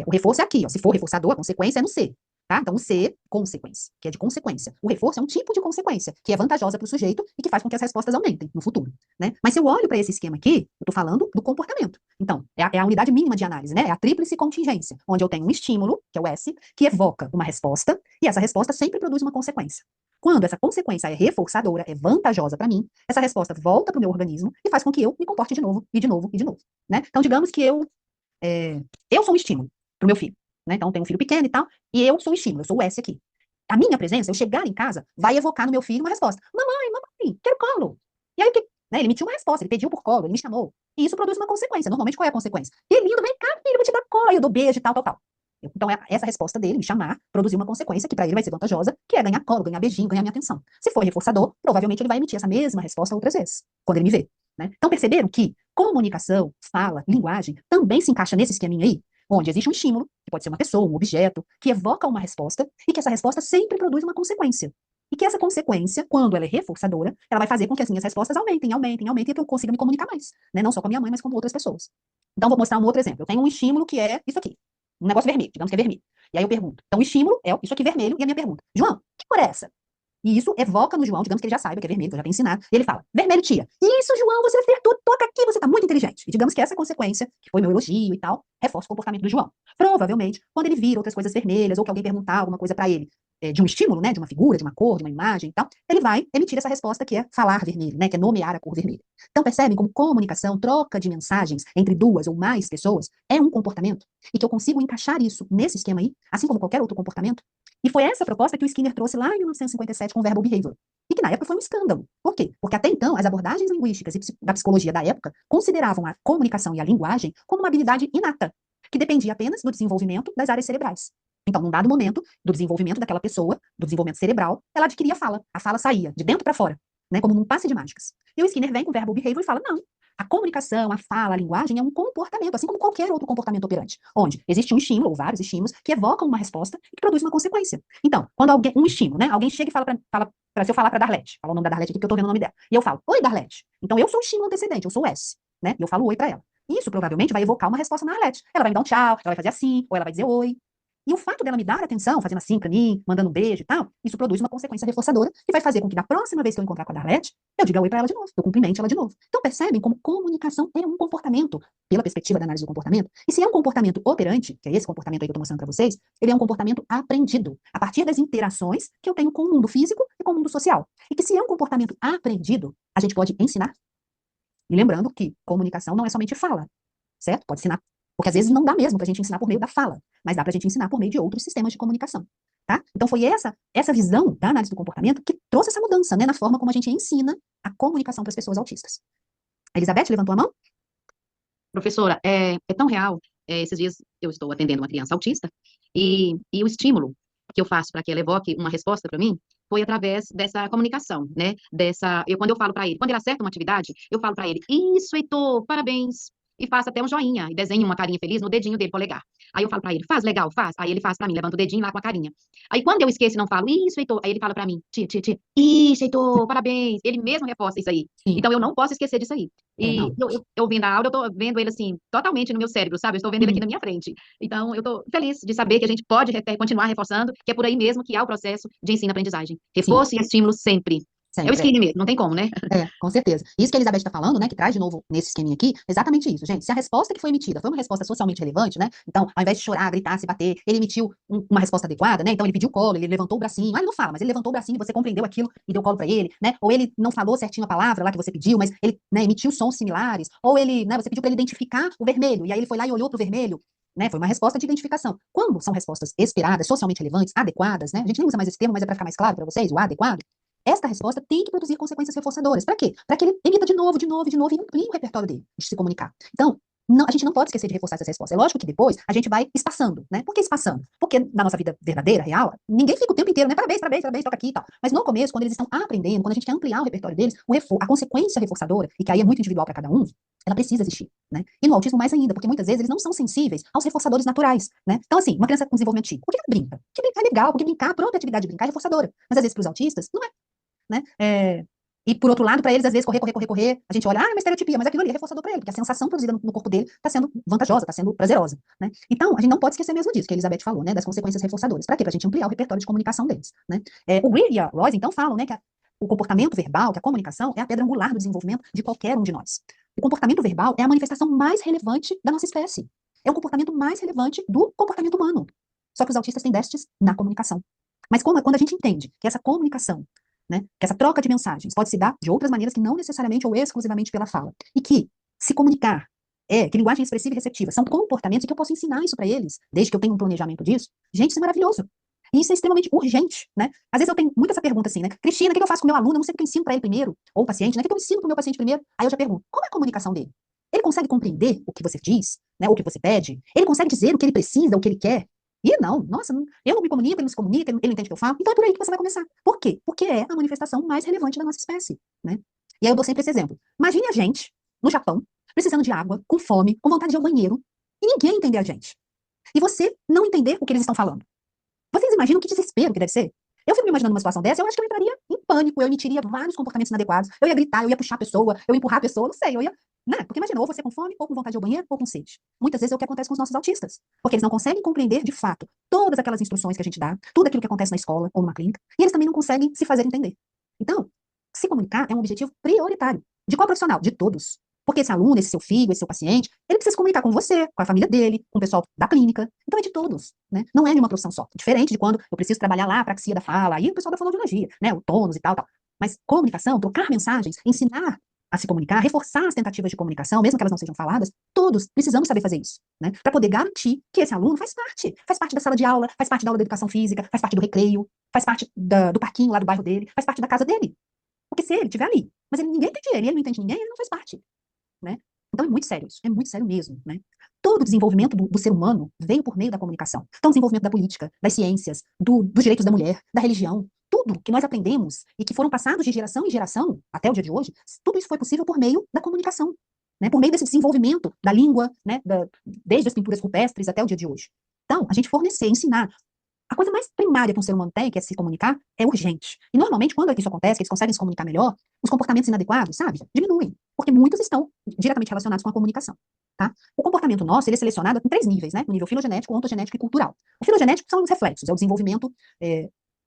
O reforço é aqui, ó. Se for reforçador, a consequência é no C. Tá? Então, o C, consequência, que é de consequência. O reforço é um tipo de consequência, que é vantajosa para o sujeito e que faz com que as respostas aumentem no futuro, né? Mas se eu olho para esse esquema aqui, eu estou falando do comportamento. Então, é a unidade mínima de análise, né? É a tríplice contingência, onde eu tenho um estímulo, que é o S, que evoca uma resposta, e essa resposta sempre produz uma consequência. Quando essa consequência é reforçadora, é vantajosa para mim, essa resposta volta para o meu organismo e faz com que eu me comporte de novo, e de novo, e de novo, né? Então, digamos que eu sou um estímulo para o meu filho. Né? Então, eu tenho um filho pequeno e tal, e eu sou o estímulo, eu sou o S aqui. A minha presença, eu chegar em casa, vai evocar no meu filho uma resposta. Mamãe, quero colo. E aí, ele emitiu uma resposta, ele pediu por colo, ele me chamou. E isso produz uma consequência. Normalmente, qual é a consequência? Que lindo, vem cá, filho, vou te dar colo. Eu dou beijo e tal, tal, tal. Então, essa resposta dele, me chamar, produziu uma consequência que para ele vai ser vantajosa, que é ganhar colo, ganhar beijinho, ganhar minha atenção. Se for reforçador, provavelmente ele vai emitir essa mesma resposta outras vezes, quando ele me vê. Né? Então, perceberam que comunicação, fala, linguagem, também se encaixa nesse esqueminha aí? Onde existe um estímulo, que pode ser uma pessoa, um objeto, que evoca uma resposta, e que essa resposta sempre produz uma consequência. E que essa consequência, quando ela é reforçadora, ela vai fazer com que as minhas respostas aumentem, e que eu consiga me comunicar mais, né? Não só com a minha mãe, mas com outras pessoas. Então, vou mostrar um outro exemplo. Eu tenho um estímulo que é isso aqui, um negócio vermelho, digamos que é vermelho. E aí eu pergunto, então o estímulo é isso aqui vermelho, e a minha pergunta, João, que cor é essa? E isso evoca no João, digamos que ele já saiba que é vermelho, que eu já tenho ensinado, e ele fala, vermelho, tia. Isso, João, você acertou, toca aqui, você tá muito inteligente. E digamos que essa consequência, que foi meu elogio e tal, reforça o comportamento do João. Provavelmente, quando ele vira outras coisas vermelhas, ou que alguém perguntar alguma coisa para ele, de um estímulo, né, de uma figura, de uma cor, de uma imagem e tal, ele vai emitir essa resposta que é falar vermelho, né, que é nomear a cor vermelha. Então, percebem como comunicação, troca de mensagens entre duas ou mais pessoas é um comportamento e que eu consigo encaixar isso nesse esquema aí, assim como qualquer outro comportamento? E foi essa proposta que o Skinner trouxe lá em 1957 com o verbal behavior. E que na época foi um escândalo. Por quê? Porque até então, as abordagens linguísticas e da psicologia da época consideravam a comunicação e a linguagem como uma habilidade inata, que dependia apenas do desenvolvimento das áreas cerebrais. Então, num dado momento do desenvolvimento daquela pessoa, do desenvolvimento cerebral, ela adquiria a fala saía de dentro para fora, né, como num passe de mágicas. E o Skinner vem com o verbal behavior e fala, não, a comunicação, a fala, a linguagem é um comportamento, assim como qualquer outro comportamento operante, onde existe um estímulo, ou vários estímulos, que evocam uma resposta e que produz uma consequência. Então, quando um estímulo, né, alguém chega e fala para se eu falar para Darlete, fala o nome da Darlete aqui porque eu tô vendo o nome dela, e eu falo, oi, Darlete. Então, eu sou o estímulo antecedente, eu sou o S, né, e eu falo oi para ela. Isso provavelmente vai evocar uma resposta na Darlete. Ela vai me dar um tchau, ela vai fazer assim, ou ela vai dizer oi. E o fato dela me dar atenção, fazendo assim pra mim, mandando um beijo e tal, isso produz uma consequência reforçadora que vai fazer com que da próxima vez que eu encontrar com a Darlete, eu diga oi pra ela de novo, eu cumprimente ela de novo. Então percebem como comunicação é um comportamento, pela perspectiva da análise do comportamento, e se é um comportamento operante, que é esse comportamento aí que eu tô mostrando pra vocês, ele é um comportamento aprendido, a partir das interações que eu tenho com o mundo físico e com o mundo social. E que se é um comportamento aprendido, a gente pode ensinar. E lembrando que comunicação não é somente fala, certo? Pode ensinar. Porque às vezes não dá mesmo para a gente ensinar por meio da fala, mas dá para a gente ensinar por meio de outros sistemas de comunicação, tá? Então foi essa visão da análise do comportamento que trouxe essa mudança, né, na forma como a gente ensina a comunicação para as pessoas autistas. A Elizabeth levantou a mão? Professora, é tão real. Esses dias eu estou atendendo uma criança autista e o estímulo que eu faço para que ela evoque uma resposta para mim foi através dessa comunicação, né? Quando eu falo para ele, quando ele acerta uma atividade, eu falo para ele, isso, Heitor, parabéns. E faço até um joinha e desenho uma carinha feliz no dedinho dele, polegar. Aí eu falo para ele, faz legal, faz. Aí ele faz para mim, levanta o dedinho lá com a carinha. Aí quando eu esqueço e não falo, isso, Heitor, aí ele fala para mim, tia, isso, Heitor, parabéns. Ele mesmo reforça isso aí. Sim. Então eu não posso esquecer disso aí. E eu vendo a aula, eu tô vendo ele assim, totalmente no meu cérebro, sabe? Eu estou vendo ele aqui na minha frente. Então, eu tô feliz de saber que a gente pode continuar reforçando, que é por aí mesmo que há o processo de ensino-aprendizagem. Reforço e estímulo sempre. É o Sempre. skinny mesmo, não tem como, né? Com certeza. Isso que a Elizabeth está falando, né, que traz de novo nesse esqueminha aqui, exatamente isso, gente. Se a resposta que foi emitida foi uma resposta socialmente relevante, né, então, ao invés de chorar, gritar, se bater, ele emitiu uma resposta adequada, né, então ele pediu colo, ele levantou o bracinho, ele não fala, mas ele levantou o bracinho, você compreendeu aquilo e deu colo para ele, né, ou ele não falou certinho a palavra lá que você pediu, mas ele, né, emitiu sons similares, ou ele, né, você pediu para ele identificar o vermelho, e aí ele foi lá e olhou para o vermelho, né, foi uma resposta de identificação. Quando são respostas esperadas, socialmente relevantes, adequadas, né, a gente nem usa mais esse termo, mas é para ficar mais claro para vocês, o adequado, esta resposta tem que produzir consequências reforçadoras. Para quê? Para que ele emita de novo e amplie o repertório dele de se comunicar. Então, a gente não pode esquecer de reforçar essas respostas. É lógico que depois a gente vai espaçando, né? Por que espaçando? Porque na nossa vida verdadeira, real, ninguém fica o tempo inteiro, né? Parabéns, toca aqui e tal. Mas no começo, quando eles estão aprendendo, quando a gente quer ampliar o repertório deles, a consequência reforçadora, e que aí é muito individual para cada um, ela precisa existir, né? E no autismo mais ainda, porque muitas vezes eles não são sensíveis aos reforçadores naturais, né? Então, assim, uma criança com desenvolvimento típico, por que ela brinca? Porque brincar é legal, porque brincar, a própria atividade de brincar é reforçadora. Mas às vezes para os autistas, não é. Né? E por outro lado, para eles, às vezes, correr, a gente olha, é uma estereotipia, mas aquilo ali é reforçador para ele, porque a sensação produzida no corpo dele está sendo vantajosa, está sendo prazerosa, né? Então, a gente não pode esquecer mesmo disso, que a Elizabeth falou, né, das consequências reforçadoras. Para quê? Para a gente ampliar o repertório de comunicação deles, né? O Greer e a Royce, então, falam, né, que o comportamento verbal, que a comunicação é a pedra angular do desenvolvimento de qualquer um de nós. O comportamento verbal é a manifestação mais relevante da nossa espécie. É o comportamento mais relevante do comportamento humano. Só que os autistas têm déficits na comunicação. Mas quando a gente entende que essa comunicação, né, que essa troca de mensagens pode se dar de outras maneiras que não necessariamente ou exclusivamente pela fala. E que se comunicar, que linguagem expressiva e receptiva são comportamentos e que eu posso ensinar isso para eles, desde que eu tenha um planejamento disso. Gente, isso é maravilhoso. E isso é extremamente urgente, né? Às vezes eu tenho muito essa pergunta assim, né? Cristina, o que eu faço com o meu aluno? Eu não sei o que eu ensino para ele primeiro, ou o paciente, né? O que eu ensino para o meu paciente primeiro? Aí eu já pergunto, como é a comunicação dele? Ele consegue compreender o que você diz, né? O que você pede? Ele consegue dizer o que ele precisa, o que ele quer? E não, nossa, eu não me comunico, ele não se comunica, ele não entende o que eu falo. Então é por aí que você vai começar. Por quê? Porque é a manifestação mais relevante da nossa espécie, né? E aí eu dou sempre esse exemplo. Imagine a gente, no Japão, precisando de água, com fome, com vontade de ir ao banheiro, e ninguém entender a gente. E você não entender o que eles estão falando. Vocês imaginam que desespero que deve ser? Eu fico me imaginando uma situação dessa, eu acho que eu entraria em pânico, eu emitiria vários comportamentos inadequados, eu ia gritar, eu ia puxar a pessoa, eu ia empurrar a pessoa, não sei, eu ia, né? Porque imagina, ou você com fome, ou com vontade de ir ao banheiro, ou com sede. Muitas vezes é o que acontece com os nossos autistas, porque eles não conseguem compreender, de fato, todas aquelas instruções que a gente dá, tudo aquilo que acontece na escola ou numa clínica, e eles também não conseguem se fazer entender. Então, se comunicar é um objetivo prioritário. De qual profissional? De todos. Porque esse aluno, esse seu filho, esse seu paciente, ele precisa se comunicar com você, com a família dele, com o pessoal da clínica. Então é de todos, né? Não é de uma profissão só. Diferente de quando eu preciso trabalhar lá a praxia da fala, aí o pessoal da fonoaudiologia, né? O tônus e tal, tal. Mas comunicação, trocar mensagens, ensinar a se comunicar, reforçar as tentativas de comunicação, mesmo que elas não sejam faladas, todos precisamos saber fazer isso, né? Para poder garantir que esse aluno faz parte da sala de aula, faz parte da aula de educação física, faz parte do recreio, faz parte do parquinho lá do bairro dele, faz parte da casa dele. Porque se ele estiver ali, mas ninguém entende ele não entende ninguém, ele não faz parte, né? Então é muito sério isso, é muito sério mesmo, né? Todo o desenvolvimento do ser humano veio por meio da comunicação. Então, o desenvolvimento da política, das ciências, dos direitos da mulher, da religião, tudo que nós aprendemos e que foram passados de geração em geração, até o dia de hoje, tudo isso foi possível por meio da comunicação, né? Por meio desse desenvolvimento da língua, né? Desde as pinturas rupestres até o dia de hoje. Então, a gente fornecer, ensinar. A coisa mais primária que um ser humano tem, que é se comunicar, é urgente. E normalmente, quando isso acontece, que eles conseguem se comunicar melhor, os comportamentos inadequados, sabe, diminuem. Porque muitos estão diretamente relacionados com a comunicação, tá? O comportamento nosso, ele é selecionado em 3 níveis, né? O nível filogenético, ontogenético e cultural. O filogenético são os reflexos, é o desenvolvimento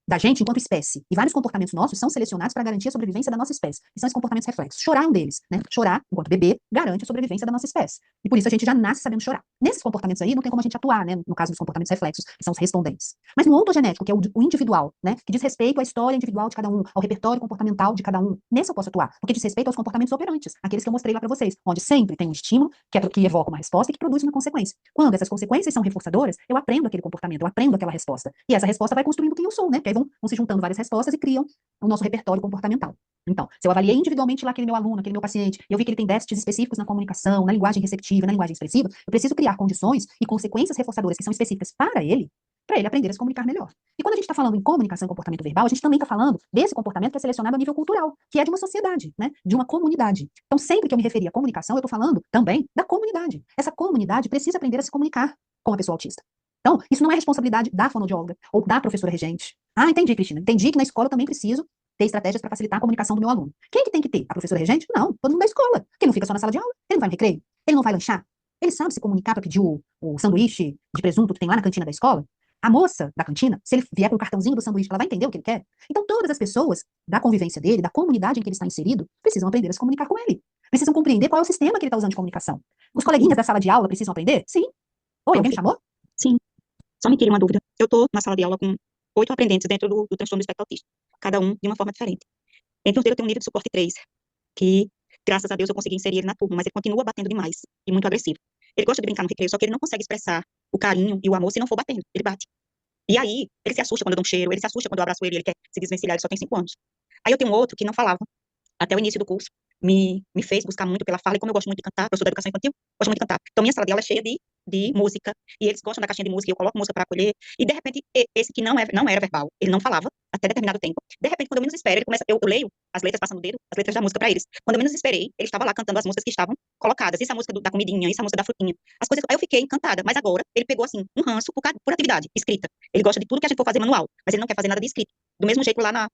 da gente enquanto espécie. E vários comportamentos nossos são selecionados para garantir a sobrevivência da nossa espécie. E são esses comportamentos reflexos. Chorar é um deles, né? Chorar, enquanto bebê, garante a sobrevivência da nossa espécie. E por isso a gente já nasce sabendo chorar. Nesses comportamentos aí, não tem como a gente atuar, né? No caso dos comportamentos reflexos, que são os respondentes. Mas no ontogenético, que é o individual, né? Que diz respeito à história individual de cada um, ao repertório comportamental de cada um. Nesse eu posso atuar, porque diz respeito aos comportamentos operantes, aqueles que eu mostrei lá para vocês, onde sempre tem um estímulo que evoca uma resposta e que produz uma consequência. Quando essas consequências são reforçadoras, eu aprendo aquele comportamento, eu aprendo aquela resposta. E essa resposta vai construindo quem eu sou, né? Que aí vão se juntando várias respostas e criam o nosso repertório comportamental. Então, se eu avaliei individualmente lá aquele meu aluno, aquele meu paciente, e eu vi que ele tem déficits específicos na comunicação, na linguagem receptiva, na linguagem expressiva, eu preciso criar condições e consequências reforçadoras que são específicas para ele aprender a se comunicar melhor. E quando a gente está falando em comunicação e comportamento verbal, a gente também está falando desse comportamento que é selecionado a nível cultural, que é de uma sociedade, né? De uma comunidade. Então, sempre que eu me referir à comunicação, eu estou falando também da comunidade. Essa comunidade precisa aprender a se comunicar com a pessoa autista. Então, isso não é responsabilidade da fonoaudióloga ou da professora regente. Ah, entendi, Cristina. Entendi que na escola eu também preciso ter estratégias para facilitar a comunicação do meu aluno. Quem que tem que ter? A professora regente? Não, todo mundo da escola. Quem não fica só na sala de aula? Ele não vai no recreio? Ele não vai lanchar? Ele sabe se comunicar para pedir o sanduíche de presunto que tem lá na cantina da escola? A moça da cantina, se ele vier com o cartãozinho do sanduíche, ela vai entender o que ele quer? Então, todas as pessoas da convivência dele, da comunidade em que ele está inserido, precisam aprender a se comunicar com ele. Precisam compreender qual é o sistema que ele está usando de comunicação. Os coleguinhas da sala de aula precisam aprender? Sim. Oi, alguém me chamou? Sim. Só me tire uma dúvida. Eu estou na sala de aula com 8 aprendentes dentro do transtorno do espectro autista, cada um de uma forma diferente. Entre os deles eu tenho um nível de suporte 3, que, graças a Deus, eu consegui inserir ele na turma, mas ele continua batendo demais e muito agressivo. Ele gosta de brincar no recreio, só que ele não consegue expressar o carinho e o amor se não for batendo. Ele bate. E aí, ele se assusta quando eu dou um cheiro, ele se assusta quando eu abraço ele quer se desvencilhar, ele só tem 5 anos. Aí eu tenho um outro que não falava até o início do curso, me fez buscar muito pela fala, e como eu gosto muito de cantar, eu sou da educação infantil, gosto muito de cantar. Então, minha sala de aula é cheia de música, e eles gostam da caixinha de música, e eu coloco música para acolher, e de repente, esse que não era verbal, ele não falava, até determinado tempo, de repente, quando eu menos espero, ele começa, eu leio as letras passando o dedo, as letras da música para eles. Quando eu menos esperei, ele estava lá cantando as músicas que estavam colocadas, isso é a música da comidinha, isso é a música da frutinha, as coisas, aí eu fiquei encantada, mas agora, ele pegou, assim, um ranço por atividade, escrita. Ele gosta de tudo que a gente for fazer manual, mas ele não quer fazer nada de escrito. Do mesmo jeito lá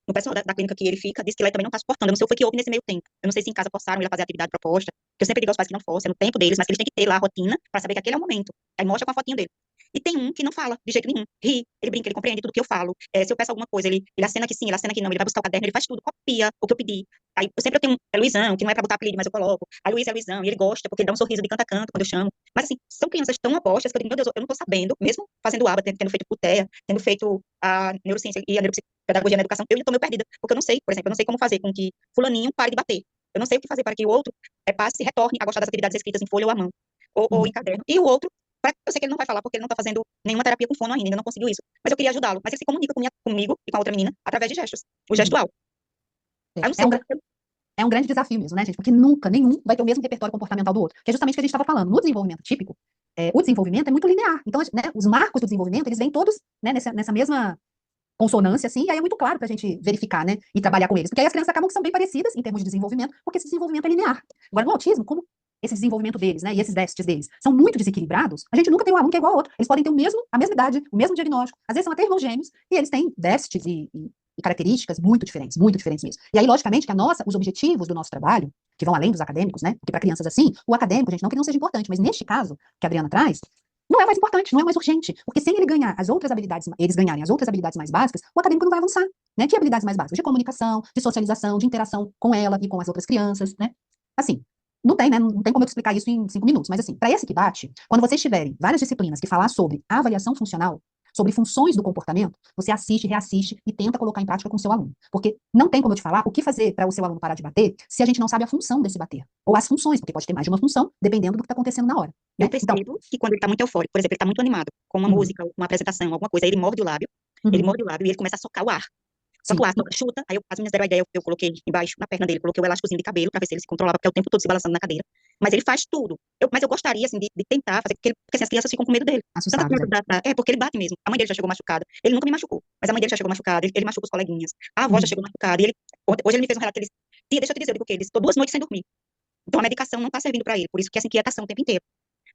no pessoal da clínica que ele fica, diz que lá ele também não está suportando. Eu não sei o que houve nesse meio tempo. Eu não sei se em casa forçaram ele a fazer a atividade proposta, que eu sempre digo aos pais que não forcem, é no tempo deles, mas que eles têm que ter lá a rotina para saber que aquele é o momento. Aí mostra com a fotinho dele. E tem um que não fala de jeito nenhum. Ri, ele brinca, ele compreende tudo que eu falo. Se eu peço alguma coisa, ele acena que sim, ele acena que não, ele vai buscar o caderno, ele faz tudo, copia o que eu pedi. Aí eu tenho Luizão, que não é pra botar apelido, mas eu coloco. A Luiz é Luizão, e ele gosta, porque ele dá um sorriso de canto a canto quando eu chamo. Mas assim, são crianças tão apostas que eu digo, meu Deus, eu não tô sabendo, mesmo fazendo aba, tendo feito PUTEA, tendo feito a neurociência e a neuropedagogia na educação, eu ainda tô meio perdida, porque eu não sei, por exemplo, eu não sei como fazer com que fulaninho pare de bater. Eu não sei o que fazer para que o outro passe e retorne a gostar das atividades escritas em folha ou à mão, ou em caderno. E o outro, eu sei que ele não vai falar, porque ele não tá fazendo nenhuma terapia com fono ainda não conseguiu isso. Mas eu queria ajudá-lo. Mas ele se comunica comigo e com a outra menina através de gestos. O gestual. Eu não sei. É um grande desafio mesmo, né, gente? Porque nunca, nenhum vai ter o mesmo repertório comportamental do outro. Que é justamente o que a gente estava falando. No desenvolvimento típico, o desenvolvimento é muito linear. Então, né, os marcos do desenvolvimento, eles vêm todos, né, nessa mesma consonância, assim, e aí é muito claro pra gente verificar, né, e trabalhar com eles. Porque aí as crianças acabam que são bem parecidas em termos de desenvolvimento, porque esse desenvolvimento é linear. Agora, no autismo, como esse desenvolvimento deles, né, e esses déficits deles, são muito desequilibrados, a gente nunca tem um aluno que é igual ao outro. Eles podem ter a mesma idade, o mesmo diagnóstico, às vezes são até irmãos gêmeos, e eles têm déficits e características muito diferentes mesmo. E aí, logicamente, que os objetivos do nosso trabalho, que vão além dos acadêmicos, né, porque para crianças assim, o acadêmico, gente, não que ele não seja importante, mas neste caso que a Adriana traz, não é mais importante, não é mais urgente, porque sem eles ganharem as outras habilidades mais básicas, o acadêmico não vai avançar, né? Que habilidades mais básicas? De comunicação, de socialização, de interação com ela e com as outras crianças, né? Assim, não tem, né? Não tem como eu explicar isso em 5 minutos, mas assim, para esse que bate, quando vocês tiverem várias disciplinas que falar sobre avaliação funcional, sobre funções do comportamento, você assiste, reassiste e tenta colocar em prática com o seu aluno. Porque não tem como eu te falar o que fazer para o seu aluno parar de bater se a gente não sabe a função desse bater. Ou as funções, porque pode ter mais de uma função, dependendo do que está acontecendo na hora. Eu Né? Então, percebo que quando ele tá muito eufórico, por exemplo, ele tá muito animado, com uma Uhum. música, uma apresentação, alguma coisa, aí ele morde o lábio, ele morde o lábio e ele começa a socar o ar. Só que o ar chuta, aí as meninas deram a ideia, eu coloquei embaixo, na perna dele, coloquei o elásticozinho de cabelo pra ver se ele se controlava, porque é o tempo todo se balançando na cadeira. Mas ele faz tudo. Mas eu gostaria, assim, de tentar fazer, porque assim, as crianças ficam com medo dele. Tanto Assustados, porque ele bate mesmo. A mãe dele já chegou machucada. Ele nunca me machucou, mas a mãe dele já chegou machucada, ele machuca os coleguinhas. A avó já chegou machucada, e hoje ele me fez um relato que ele, tia, deixa eu te dizer, eu digo o quê? Ele ficou 2 noites sem dormir. Então a medicação não tá servindo pra ele, por isso que essa inquietação o tempo inteiro.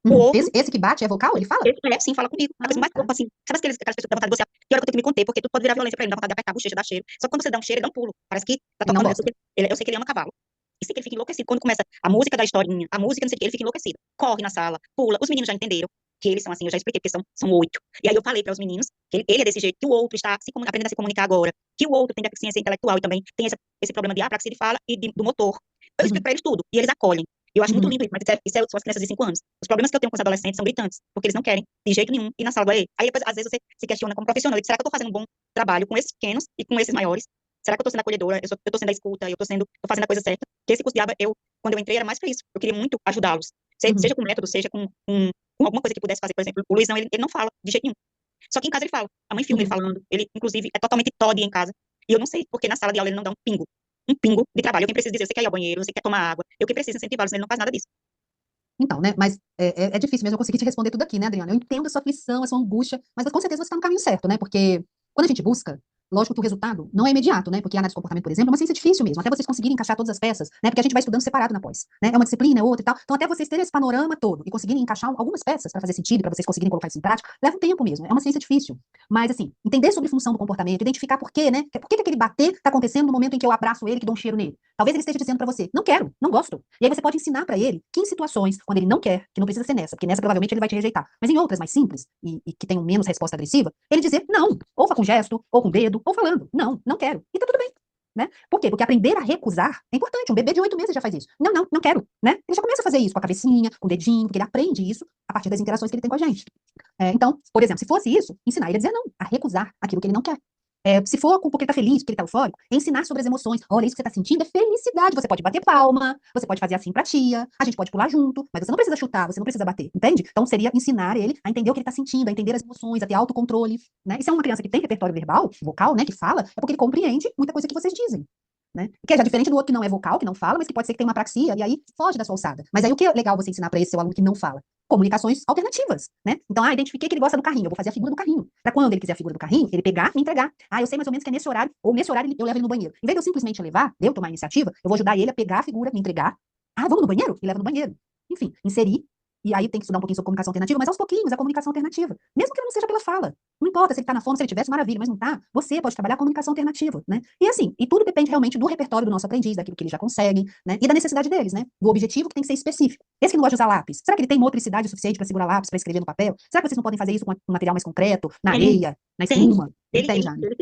O outro, Esse que bate é vocal? Ele fala? ele sim, fala comigo. A coisa mais tá. fofa, assim. Sabe aquelas pessoas que dá vontade de você, que hora que eu tenho que me conter, porque tudo pode virar violência pra ele, dá vontade de apertar a bochecha, dar cheiro. Só que quando você dá um cheiro, ele dá um pulo. Parece que tá Ele não tocando. gosta. Eu sei que ele ama cavalo. E sei que ele fica enlouquecido. Quando começa a música da historinha, a música, não sei o que, ele fica enlouquecido. Corre na sala, pula. Os meninos já entenderam que eles são assim, eu já expliquei, porque são 8. E aí eu falei para os meninos que ele é desse jeito, que o outro está aprendendo a se comunicar agora, que o outro tem deficiência intelectual e também tem esse problema de apraxia de fala e do motor. Eu explico para eles tudo, e eles acolhem. E eu acho muito lindo isso, mas são as crianças de 5 anos. Os problemas que eu tenho com os adolescentes são gritantes, porque eles não querem, de jeito nenhum, ir na sala do EE. Aí depois, às vezes, você se questiona como profissional, será que eu estou fazendo um bom trabalho com esses pequenos e com esses maiores? Será que eu estou sendo acolhedora? Eu estou sendo a escuta? Eu estou fazendo a coisa certa? Porque esse curso de aba, quando eu entrei, era mais para isso. Eu queria muito ajudá-los. Seja com método, seja com alguma coisa que pudesse fazer. Por exemplo, o Luizão, ele não fala de jeito nenhum. Só que em casa ele fala. A mãe filma ele falando. Ele, inclusive, é totalmente toddy em casa. E eu não sei porque na sala de aula ele não dá um pingo de trabalho. Eu quem preciso dizer, você quer ir ao banheiro, você quer tomar água. Eu que preciso incentivá-los, ele não faz nada disso. Então, né, mas é difícil mesmo eu conseguir te responder tudo aqui, né, Adriana? Eu entendo a sua aflição, a sua angústia, mas com certeza você está no caminho certo, né? Porque quando a gente busca, lógico que o resultado não é imediato, né? Porque a análise de comportamento, por exemplo, é uma ciência difícil mesmo, até vocês conseguirem encaixar todas as peças, né? Porque a gente vai estudando separado na pós, né? É uma disciplina, é outra e tal. Então, até vocês terem esse panorama todo e conseguirem encaixar algumas peças para fazer sentido, para vocês conseguirem colocar isso em prática, leva um tempo mesmo. É uma ciência difícil. Mas, assim, entender sobre função do comportamento, identificar por quê, né? Por que aquele bater está acontecendo no momento em que eu abraço ele, que dou um cheiro nele? Talvez ele esteja dizendo para você, não quero, não gosto. E aí você pode ensinar para ele que em situações, quando ele não quer, que não precisa ser nessa, porque nessa provavelmente ele vai te rejeitar, mas em outras mais simples e que tenham menos resposta agressiva, ele dizer não, ou com gesto, ou com dedo, ou falando, não quero. E tá tudo bem, né? Por quê? Porque aprender a recusar é importante. Um bebê de 8 meses já faz isso. Não quero, né? Ele já começa a fazer isso com a cabecinha, com o dedinho, porque ele aprende isso a partir das interações que ele tem com a gente. Então, por exemplo, se fosse isso, ensinar ele a dizer não, a recusar aquilo que ele não quer. Se for porque ele tá feliz, porque ele tá eufórico, ensinar sobre as emoções. Olha, isso que você tá sentindo é felicidade. Você pode bater palma, você pode fazer assim pra tia, a gente pode pular junto, mas você não precisa chutar, você não precisa bater, entende? Então seria ensinar ele a entender o que ele tá sentindo, a entender as emoções, a ter autocontrole, né? E se é uma criança que tem repertório verbal, vocal, né, que fala, é porque ele compreende muita coisa que vocês dizem. Né? Que é já diferente do outro que não é vocal, que não fala, mas que pode ser que tenha uma apraxia, e aí foge da sua alçada. Mas aí o que é legal você ensinar para esse seu aluno que não fala? Comunicações alternativas, né? Então, identifiquei que ele gosta do carrinho, eu vou fazer a figura do carrinho. Para quando ele quiser a figura do carrinho, ele pegar e me entregar. Eu sei mais ou menos que é nesse horário, ou nesse horário eu levo ele no banheiro. Em vez de eu simplesmente levar, eu tomar a iniciativa, eu vou ajudar ele a pegar a figura, me entregar. Vamos no banheiro? E leva no banheiro. Enfim, inserir. E aí tem que estudar um pouquinho sobre comunicação alternativa, mas aos pouquinhos a comunicação alternativa. Mesmo que ela não seja pela fala. Não importa se ele tá na fome, se ele tivesse, maravilha, mas não tá. Você pode trabalhar a comunicação alternativa, né? E assim, e tudo depende realmente do repertório do nosso aprendiz, daquilo que ele já consegue, né? E da necessidade deles, né? Do objetivo que tem que ser específico. Esse que não gosta de usar lápis, será que ele tem motricidade suficiente para segurar lápis, para escrever no papel? Será que vocês não podem fazer isso com um material mais concreto, na areia, na espuma? Ele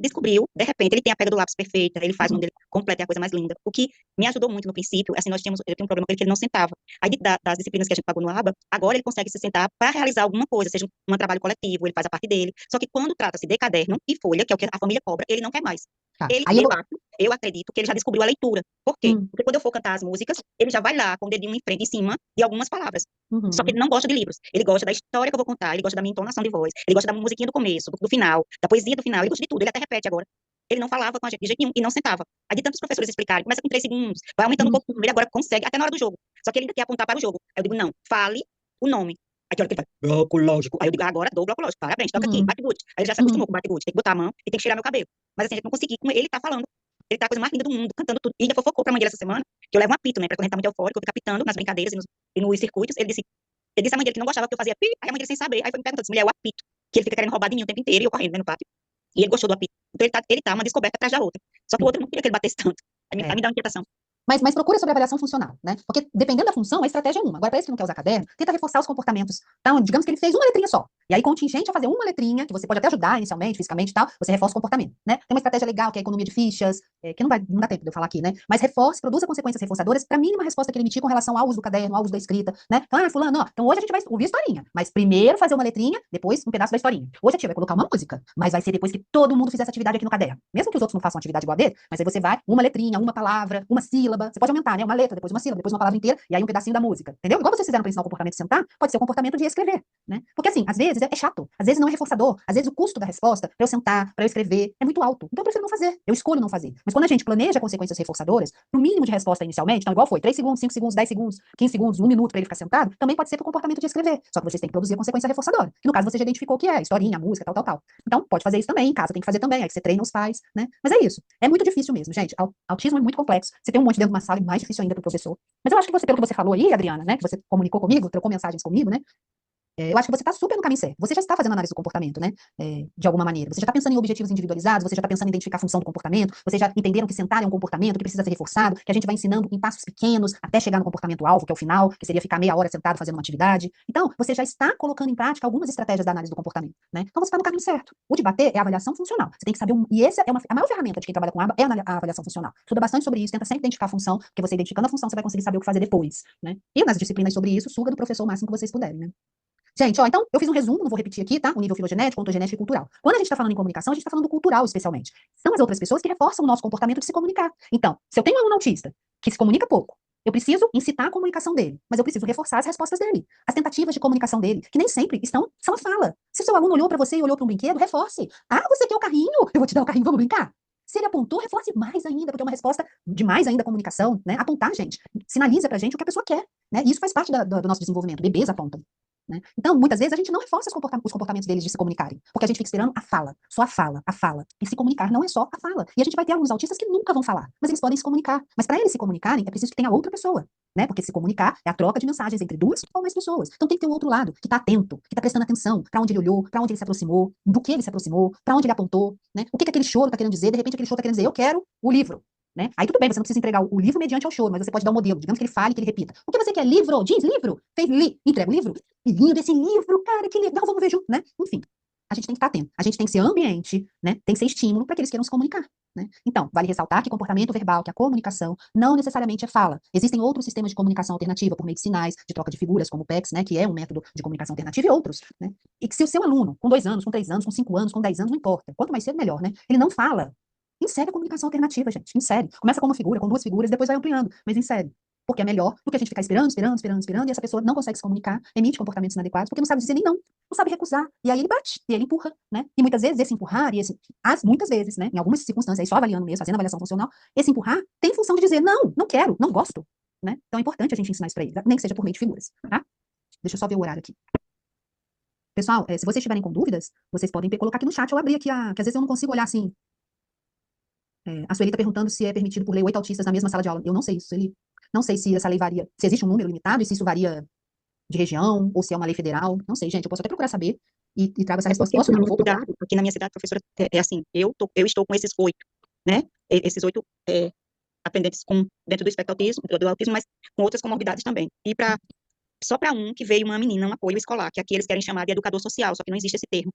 descobriu, de repente, ele tem a pega do lápis perfeita, ele faz o nome dele completo, é a coisa mais linda. O que me ajudou muito no princípio, assim, eu tinha um problema com ele que ele não sentava. Aí, das disciplinas que a gente pagou no ABA, agora ele consegue se sentar para realizar alguma coisa, seja um trabalho coletivo, ele faz a parte dele. Só que quando trata-se de caderno e folha, que é o que a família cobra, ele não quer mais. Tá. Eu acredito que ele já descobriu a leitura. Por quê? Porque quando eu for cantar as músicas, ele já vai lá com o dedinho em frente, em cima de algumas palavras. Só que ele não gosta de livros. Ele gosta da história que eu vou contar, ele gosta da minha entonação de voz, ele gosta da musiquinha do começo, do final, da poesia do final, ele gosta de tudo, ele até repete agora. Ele não falava com a gente de jeito nenhum e não sentava. Aí de tantos professores explicarem, começa com 3 segundos, vai aumentando um pouquinho, ele agora consegue, até na hora do jogo. Só que ele ainda quer apontar para o jogo. Aí eu digo, não, fale o nome. Aí tem hora que ele fala, bloco lógico. Aí eu digo, agora dou bloco lógico, parabéns, toca aqui, bate-boot. Aí ele já se acostumou com bate-boot, tem que botar a mão e tem que tirar meu cabelo. Mas assim, a gente não conseguiu, ele tá falando ele tá a coisa mais linda do mundo, cantando tudo. E ainda fofocou pra mãe dele essa semana, que eu levo um apito, né? Pra quando a gente tá muito eufórico, eu fico apitando nas brincadeiras e nos circuitos. Ele disse à mãe dele que não gostava que eu fazia pi, aí a mãe dele sem saber. Aí foi me perguntando, mulher, é o apito, que ele fica querendo roubar de mim o tempo inteiro, e eu correndo, né, no pátio. E ele gostou do apito. Então ele tá uma descoberta atrás da outra. Só que o outro não queria que ele batesse tanto. Aí me dá uma inquietação. Mas procura sobre avaliação funcional, né? Porque dependendo da função, a estratégia é uma. Agora, para esse que não quer usar caderno, tenta reforçar os comportamentos. Então, digamos que ele fez uma letrinha só. E aí, contingente a fazer uma letrinha, que você pode até ajudar inicialmente, fisicamente e tal, você reforça o comportamento, né? Tem uma estratégia legal, que é a economia de fichas, que não dá tempo de eu falar aqui, né? Mas produza consequências reforçadoras para a mínima resposta que ele emitir com relação ao uso do caderno, ao uso da escrita, né? Então, fulano, ó, então hoje a gente vai ouvir a historinha, mas primeiro fazer uma letrinha, depois um pedaço da historinha. Hoje a tia vai colocar uma música, mas vai ser depois que todo mundo fizer essa atividade aqui no caderno. Mesmo que os outros não façam atividade igual a dele, mas aí você vai, uma letrinha, uma palavra, uma sílaba, você pode aumentar, né? Uma letra, depois uma sílaba, depois uma palavra inteira, e aí um pedacinho da música, entendeu? Igual vocês fizeram para ensinar o comportamento de sentar, pode ser o comportamento de escrever, né? Porque assim, às vezes é chato, às vezes não é reforçador, às vezes o custo da resposta para eu sentar, para eu escrever, é muito alto. Então eu prefiro não fazer, eu escolho não fazer. Mas quando a gente planeja consequências reforçadoras, pro mínimo de resposta inicialmente, então igual foi, 3 segundos, 5 segundos, 10 segundos, 15 segundos, 1 minuto para ele ficar sentado, também pode ser pro comportamento de escrever. Só que vocês têm que produzir a consequência reforçadora, que no caso você já identificou o que é, historinha, música, tal, tal, tal. Então, pode fazer isso também, em casa tem que fazer também, aí você treina os pais, né? Mas é isso. É muito difícil mesmo, gente. Autismo é muito complexo. Você tem um monte dentro de uma sala, e mais difícil ainda pro professor. Mas eu acho que você, pelo que você falou aí, Adriana, né, que você comunicou comigo, trocou mensagens comigo, né, eu acho que você está super no caminho certo. Você já está fazendo análise do comportamento, né? De alguma maneira. Você já está pensando em objetivos individualizados, você já está pensando em identificar a função do comportamento, vocês já entenderam que sentar é um comportamento que precisa ser reforçado, que a gente vai ensinando em passos pequenos até chegar no comportamento-alvo, que é o final, que seria ficar meia hora sentado fazendo uma atividade. Então, você já está colocando em prática algumas estratégias da análise do comportamento, né? Então, você está no caminho certo. O de bater é a avaliação funcional. Você tem que saber, e essa é a maior ferramenta de quem trabalha com aba, é a avaliação funcional. Estuda bastante sobre isso, tenta sempre identificar a função, porque você identificando a função, você vai conseguir saber o que fazer depois, né? E nas disciplinas sobre isso, suga do professor o máximo que vocês puderem, né? Gente, ó, então, eu fiz um resumo, não vou repetir aqui, tá? O nível filogenético, ontogenético e cultural. Quando a gente está falando em comunicação, a gente está falando do cultural, especialmente. São as outras pessoas que reforçam o nosso comportamento de se comunicar. Então, se eu tenho um aluno autista que se comunica pouco, eu preciso incitar a comunicação dele, mas eu preciso reforçar as respostas dele, as tentativas de comunicação dele, que nem sempre são a fala. Se o seu aluno olhou para você e olhou para um brinquedo, reforce. Ah, você quer o carrinho? Eu vou te dar o carrinho, vamos brincar? Se ele apontou, reforce mais ainda, porque é uma resposta de mais ainda comunicação, né? Apontar, gente, sinaliza pra gente o que a pessoa quer, né? E isso faz parte do nosso desenvolvimento. Bebês apontam. Né? Então, muitas vezes, a gente não reforça os comportamentos deles de se comunicarem, porque a gente fica esperando a fala, só a fala, a fala. E se comunicar não é só a fala. E a gente vai ter alguns autistas que nunca vão falar, mas eles podem se comunicar. Mas para eles se comunicarem, é preciso que tenha outra pessoa, né? Porque se comunicar é a troca de mensagens entre duas ou mais pessoas. Então tem que ter um outro lado, que está atento, que está prestando atenção para onde ele olhou, para onde ele se aproximou, do que ele se aproximou, para onde ele apontou, né? O que aquele choro está querendo dizer? De repente, aquele choro está querendo dizer, eu quero o livro. Né? Aí tudo bem, você não precisa entregar o livro mediante ao choro, mas você pode dar um modelo, digamos que ele fale, que ele repita. O que você quer? Livro? Diz livro? Fez entrega o livro? Que lindo esse livro, cara, que legal, vamos ver junto, né? Enfim, a gente tem que estar atento, a gente tem que ser ambiente, né? Tem que ser estímulo para que eles queiram se comunicar, né? Então, vale ressaltar que comportamento verbal, que a comunicação, não necessariamente é fala. Existem outros sistemas de comunicação alternativa, por meio de sinais, de troca de figuras, como o PEX, né? Que é um método de comunicação alternativa, e outros, né? E que se o seu aluno, com 2 anos, com 3 anos, com 5 anos, com 10 anos, não importa, quanto mais cedo, melhor, né? Ele não fala. Insere a comunicação alternativa, gente. Insere. Começa com uma figura, com 2 figuras, depois vai ampliando. Mas insere. Porque é melhor do que a gente ficar esperando, e essa pessoa não consegue se comunicar, emite comportamentos inadequados, porque não sabe dizer nem não, não sabe recusar. E aí ele bate, e aí ele empurra, né? E muitas vezes esse empurrar, muitas vezes, né? Em algumas circunstâncias, aí só avaliando mesmo, fazendo avaliação funcional, esse empurrar tem função de dizer não, não quero, não gosto, né? Então é importante a gente ensinar isso pra ele, nem que seja por meio de figuras, tá? Deixa eu só ver o horário aqui. Pessoal, se vocês estiverem com dúvidas, vocês podem colocar aqui no chat, eu abri aqui, que às vezes eu não consigo olhar assim. A Sueli está perguntando se é permitido por lei 8 autistas na mesma sala de aula. Eu não sei isso, Sueli. Não sei se essa lei varia, se existe um número limitado e se isso varia de região ou se é uma lei federal. Não sei, gente. Eu posso até procurar saber e trago essa resposta. Posso? Não, vou procurar. Aqui na minha cidade, professora, é assim, eu estou com esses 8, né? Esses 8 aprendentes dentro do espectro do autismo, mas com outras comorbidades também. E só para um que veio uma menina, um apoio escolar, que aqui eles querem chamar de educador social, só que não existe esse termo.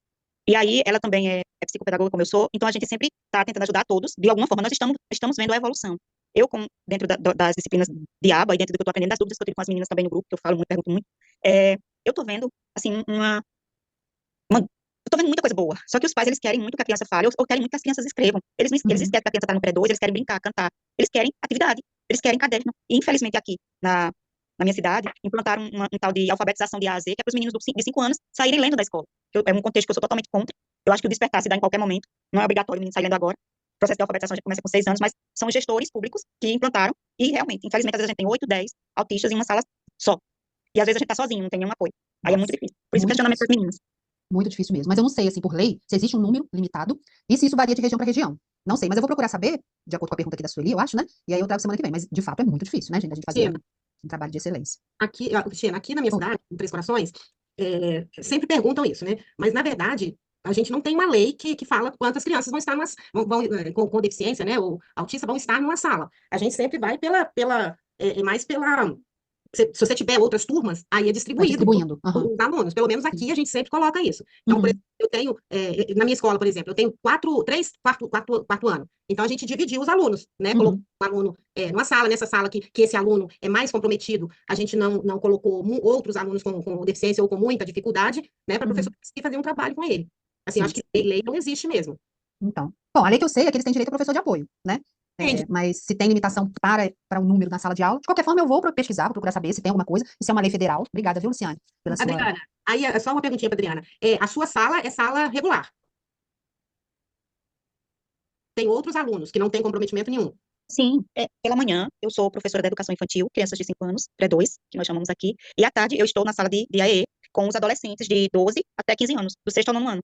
E aí, ela também é psicopedagoga, como eu sou, então a gente sempre está tentando ajudar todos, de alguma forma, nós estamos vendo a evolução. Eu, dentro das disciplinas de aba, e dentro do que eu estou aprendendo, das dúvidas que eu tive com as meninas também no grupo, que eu falo muito, pergunto muito, eu estou vendo, assim, eu estou vendo muita coisa boa, só que os pais, eles querem muito que a criança fale, ou querem muito que as crianças escrevam. Eles esquecem que a criança está no pré-2, eles querem brincar, cantar, eles querem atividade, eles querem caderno. E, infelizmente, aqui, na minha cidade, implantaram um tal de alfabetização de A a Z, que é para os meninos de 5 anos saírem lendo da escola. É um contexto que eu sou totalmente contra. Eu acho que o despertar se dá em qualquer momento. Não é obrigatório o menino sair lendo agora. O processo de alfabetização já começa com 6 anos, mas são gestores públicos que implantaram. E, realmente, infelizmente, às vezes a gente tem 8, 10 autistas em uma sala só. E, às vezes, a gente está sozinho, não tem nenhum apoio. Aí é muito difícil. Por isso, o questionamento das meninas. muito difícil mesmo. Mas eu não sei, assim, por lei, se existe um número limitado e se isso varia de região para região. Não sei, mas eu vou procurar saber, de acordo com a pergunta aqui da Sueli, eu acho, né? E aí eu trago semana que vem. Mas, de fato, é muito difícil, né, gente? A gente fazer Cristina, um trabalho de excelência. Cristina, aqui na minha Oh, cidade, em Três Corações, sempre perguntam isso, né? Mas, na verdade, a gente não tem uma lei que fala quantas crianças vão estar com deficiência, né? Ou autista vão estar numa sala. A gente sempre vai mais pela. Se você tiver outras turmas, aí é vai distribuído distribuindo. Aham. os alunos. Pelo menos aqui a gente sempre coloca isso. Então, por Uhum. exemplo, eu tenho, na minha escola, por exemplo, eu tenho quarto ano. Então, a gente dividiu os alunos, né? Colocou Uhum. um aluno numa sala, nessa sala que esse aluno é mais comprometido, a gente não colocou outros alunos com deficiência ou com muita dificuldade, né? Para o professor Uhum. conseguir fazer um trabalho com ele. Assim, eu Sim. acho que lei não existe mesmo. Então. Bom, a lei que eu sei é que eles têm direito ao professor de apoio, né? Entende? Mas se tem limitação para o número na sala de aula, de qualquer forma eu vou pesquisar, vou procurar saber se tem alguma coisa, e se é uma lei federal. Obrigada, viu, Luciane, pela sua... Adriana, aí é só uma perguntinha para Adriana. A sua sala é sala regular? Tem outros alunos que não têm comprometimento nenhum? Sim, pela manhã eu sou professora da educação infantil, crianças de 5 anos, pré-2, que nós chamamos aqui, e à tarde eu estou na sala de AEE com os adolescentes de 12 até 15 anos, do sexto ao nono ano.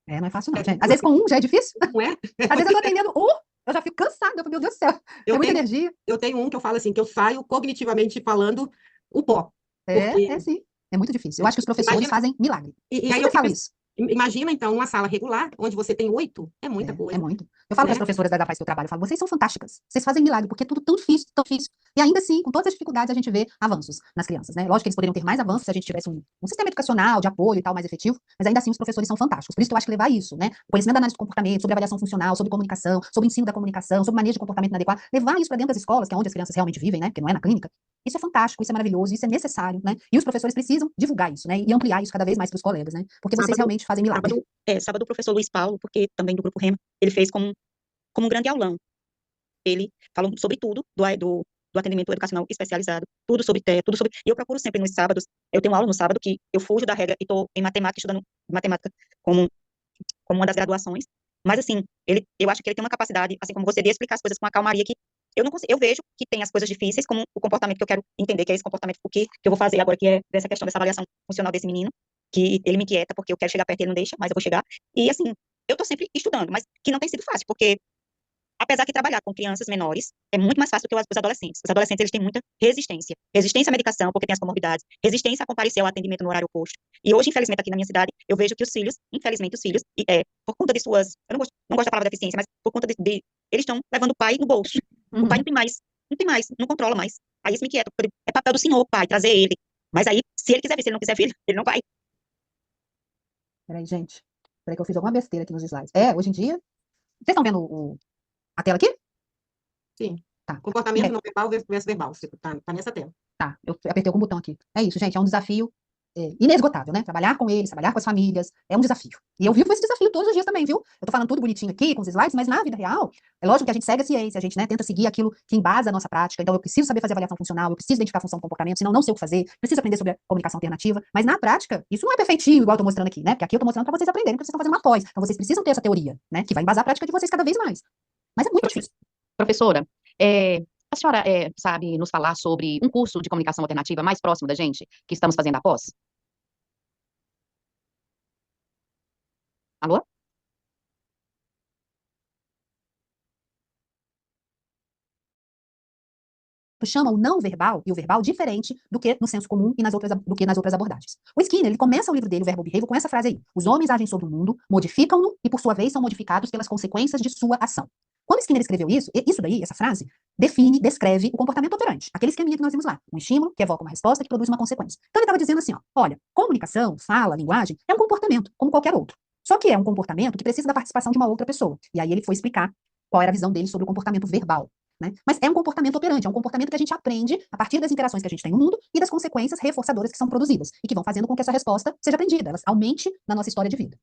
Não é fácil não, gente. Às vezes com um já é difícil. Não é? Às vezes eu tô atendendo um, eu já fico cansada, eu falo, meu Deus do céu, é Eu muita tenho, energia. eu tenho um que eu falo assim, que eu saio cognitivamente falando o pó. É Porque, sim, é muito difícil. Eu acho que os professores imagina, fazem milagre. e Eu aí eu sempre fico falo pensando, isso. imagina então uma sala regular, onde você tem 8, é muita É coisa, muito. Eu falo para as né? professoras da paz que eu trabalho, eu falo, vocês são fantásticas, vocês fazem milagre, porque é tudo tão difícil, tão difícil. E ainda assim, com todas as dificuldades, a gente vê avanços nas crianças, né? Lógico que eles poderiam ter mais avanços se a gente tivesse um sistema educacional, de apoio e tal, mais efetivo, mas ainda assim os professores são fantásticos. Por isso que eu acho que levar isso, né? O conhecimento da análise do comportamento, sobre avaliação funcional, sobre comunicação, sobre ensino da comunicação, sobre manejo de comportamento inadequado, levar isso para dentro das escolas, que é onde as crianças realmente vivem, né? Porque não é na clínica. Isso é fantástico, isso é maravilhoso, isso é necessário, né? E os professores precisam divulgar isso, né? E ampliar isso cada vez mais para os colegas, né? Porque vocês Sábado, realmente fazem milagre. sábado o professor Luiz Paulo, porque também do Grupo Rema, ele fez como um grande aulão. Ele falou sobre tudo do atendimento educacional especializado, tudo sobre TEA, tudo sobre... E eu procuro sempre nos sábados, eu tenho aula no sábado que eu fujo da regra e estou em matemática, estudando matemática como, como uma das graduações, mas assim, eu acho que ele tem uma capacidade, assim como você, de explicar as coisas com uma calmaria que eu não consigo, eu vejo que tem as coisas difíceis, como o comportamento que eu quero entender, que é esse comportamento, o que eu vou fazer agora, que é dessa questão dessa avaliação funcional desse menino, que ele me inquieta, porque eu quero chegar perto e ele não deixa, mas eu vou chegar, e assim, eu estou sempre estudando, mas que não tem sido fácil, porque apesar que trabalhar com crianças menores é muito mais fácil do que os adolescentes. Os adolescentes, eles têm muita resistência. Resistência à medicação, porque tem as comorbidades. Resistência a comparecer ao atendimento no horário oposto. E hoje, infelizmente, aqui na minha cidade, eu vejo que os filhos, infelizmente, os filhos, por conta de suas... Eu não gosto da palavra deficiência, mas por conta eles estão levando o pai no bolso. O pai Uhum. não tem mais, não controla mais. Aí isso me inquieta, porque é papel do senhor, pai, trazer ele. Mas aí, se ele quiser vir, se ele não quiser vir, ele não vai. Peraí, gente. Peraí que eu fiz alguma besteira aqui nos slides. Hoje em dia... Vocês estão vendo a tela aqui? Sim. Tá. Comportamento não verbal versus verbal. Você tá nessa tela. Tá, eu apertei algum botão aqui. É isso, gente, é um desafio inesgotável, né? Trabalhar com eles, trabalhar com as famílias, é um desafio. E eu vivo esse desafio todos os dias também, viu? Eu tô falando tudo bonitinho aqui, com os slides, mas na vida real, é lógico que a gente segue a ciência, a gente, né, tenta seguir aquilo que embasa a nossa prática. Então, eu preciso saber fazer avaliação funcional, eu preciso identificar a função do comportamento, senão não sei o que fazer, preciso aprender sobre a comunicação alternativa, mas na prática, isso não é perfeitinho, igual eu tô mostrando aqui, né? Porque aqui eu tô mostrando pra vocês aprenderem, porque vocês estão fazendo uma pós. Então, vocês precisam ter essa teoria, né? Que vai embasar a prática de vocês cada vez mais. Mas é muito difícil. Professora, a senhora sabe nos falar sobre um curso de comunicação alternativa mais próximo da gente, que estamos fazendo após? Alô? Chama o não verbal e o verbal diferente do que no senso comum e nas outras abordagens. O Skinner, ele começa o livro dele, o Verbo Behavior, com essa frase aí: os homens agem sobre o mundo, modificam-no e, por sua vez, são modificados pelas consequências de sua ação. Quando Skinner escreveu isso daí, essa frase, descreve o comportamento operante, aquele esqueminha que nós vimos lá, um estímulo que evoca uma resposta que produz uma consequência. Então ele estava dizendo assim, ó, olha, comunicação, fala, linguagem, é um comportamento, como qualquer outro. Só que é um comportamento que precisa da participação de uma outra pessoa. E aí ele foi explicar qual era a visão dele sobre o comportamento verbal. Né? Mas é um comportamento operante, é um comportamento que a gente aprende a partir das interações que a gente tem no mundo e das consequências reforçadoras que são produzidas e que vão fazendo com que essa resposta seja aprendida, ela aumente na nossa história de vida.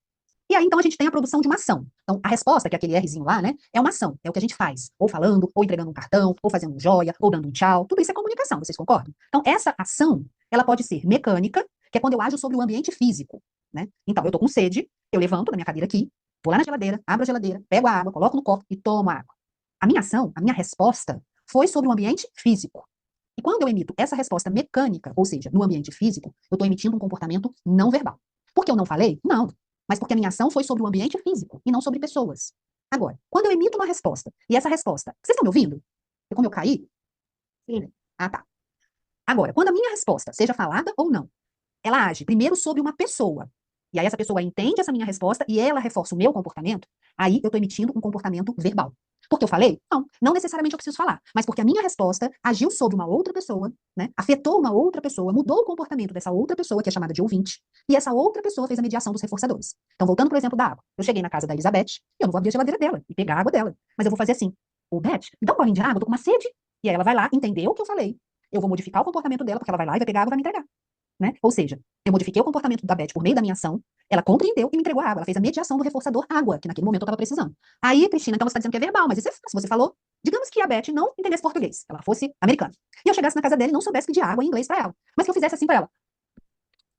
E aí, então, a gente tem a produção de uma ação. Então, a resposta, que é aquele Rzinho lá, né, é uma ação, é o que a gente faz, ou falando, ou entregando um cartão, ou fazendo um joia, ou dando um tchau, tudo isso é comunicação, vocês concordam? Então, essa ação, ela pode ser mecânica, que é quando eu ajo sobre o ambiente físico, né? Então, eu tô com sede, eu levanto da minha cadeira aqui, vou lá na geladeira, abro a geladeira, pego a água, coloco no copo e tomo a água. A minha ação, a minha resposta, foi sobre o ambiente físico. E quando eu emito essa resposta mecânica, ou seja, no ambiente físico, eu estou emitindo um comportamento não verbal. Porque eu não falei? Não. Mas porque a minha ação foi sobre o ambiente físico e não sobre pessoas. Agora, quando eu emito uma resposta, e essa resposta, vocês estão me ouvindo? Tem como eu cair? Sim. Ah, tá. Agora, quando a minha resposta, seja falada ou não, ela age primeiro sobre uma pessoa, e aí essa pessoa entende essa minha resposta e ela reforça o meu comportamento, aí eu estou emitindo um comportamento verbal. Porque eu falei? Não, não necessariamente eu preciso falar, mas porque a minha resposta agiu sobre uma outra pessoa, né, afetou uma outra pessoa, mudou o comportamento dessa outra pessoa, que é chamada de ouvinte, e essa outra pessoa fez a mediação dos reforçadores. Então, voltando para o exemplo da água, eu cheguei na casa da Elizabeth, e eu não vou abrir a geladeira dela e pegar a água dela, mas eu vou fazer assim: ô Beth, me dá um golinho de água, eu tô com uma sede. E aí ela vai lá, entendeu o que eu falei, eu vou modificar o comportamento dela, porque ela vai lá e vai pegar a água e vai me entregar. Né? Ou seja, eu modifiquei o comportamento da Beth por meio da minha ação, ela compreendeu e me entregou a água, ela fez a mediação do reforçador água, que naquele momento eu estava precisando. Aí, Cristina, então você está dizendo que é verbal, mas isso é fácil, você falou, digamos que a Beth não entendesse português, ela fosse americana, e eu chegasse na casa dela e não soubesse pedir água em inglês para ela, mas que eu fizesse assim para ela,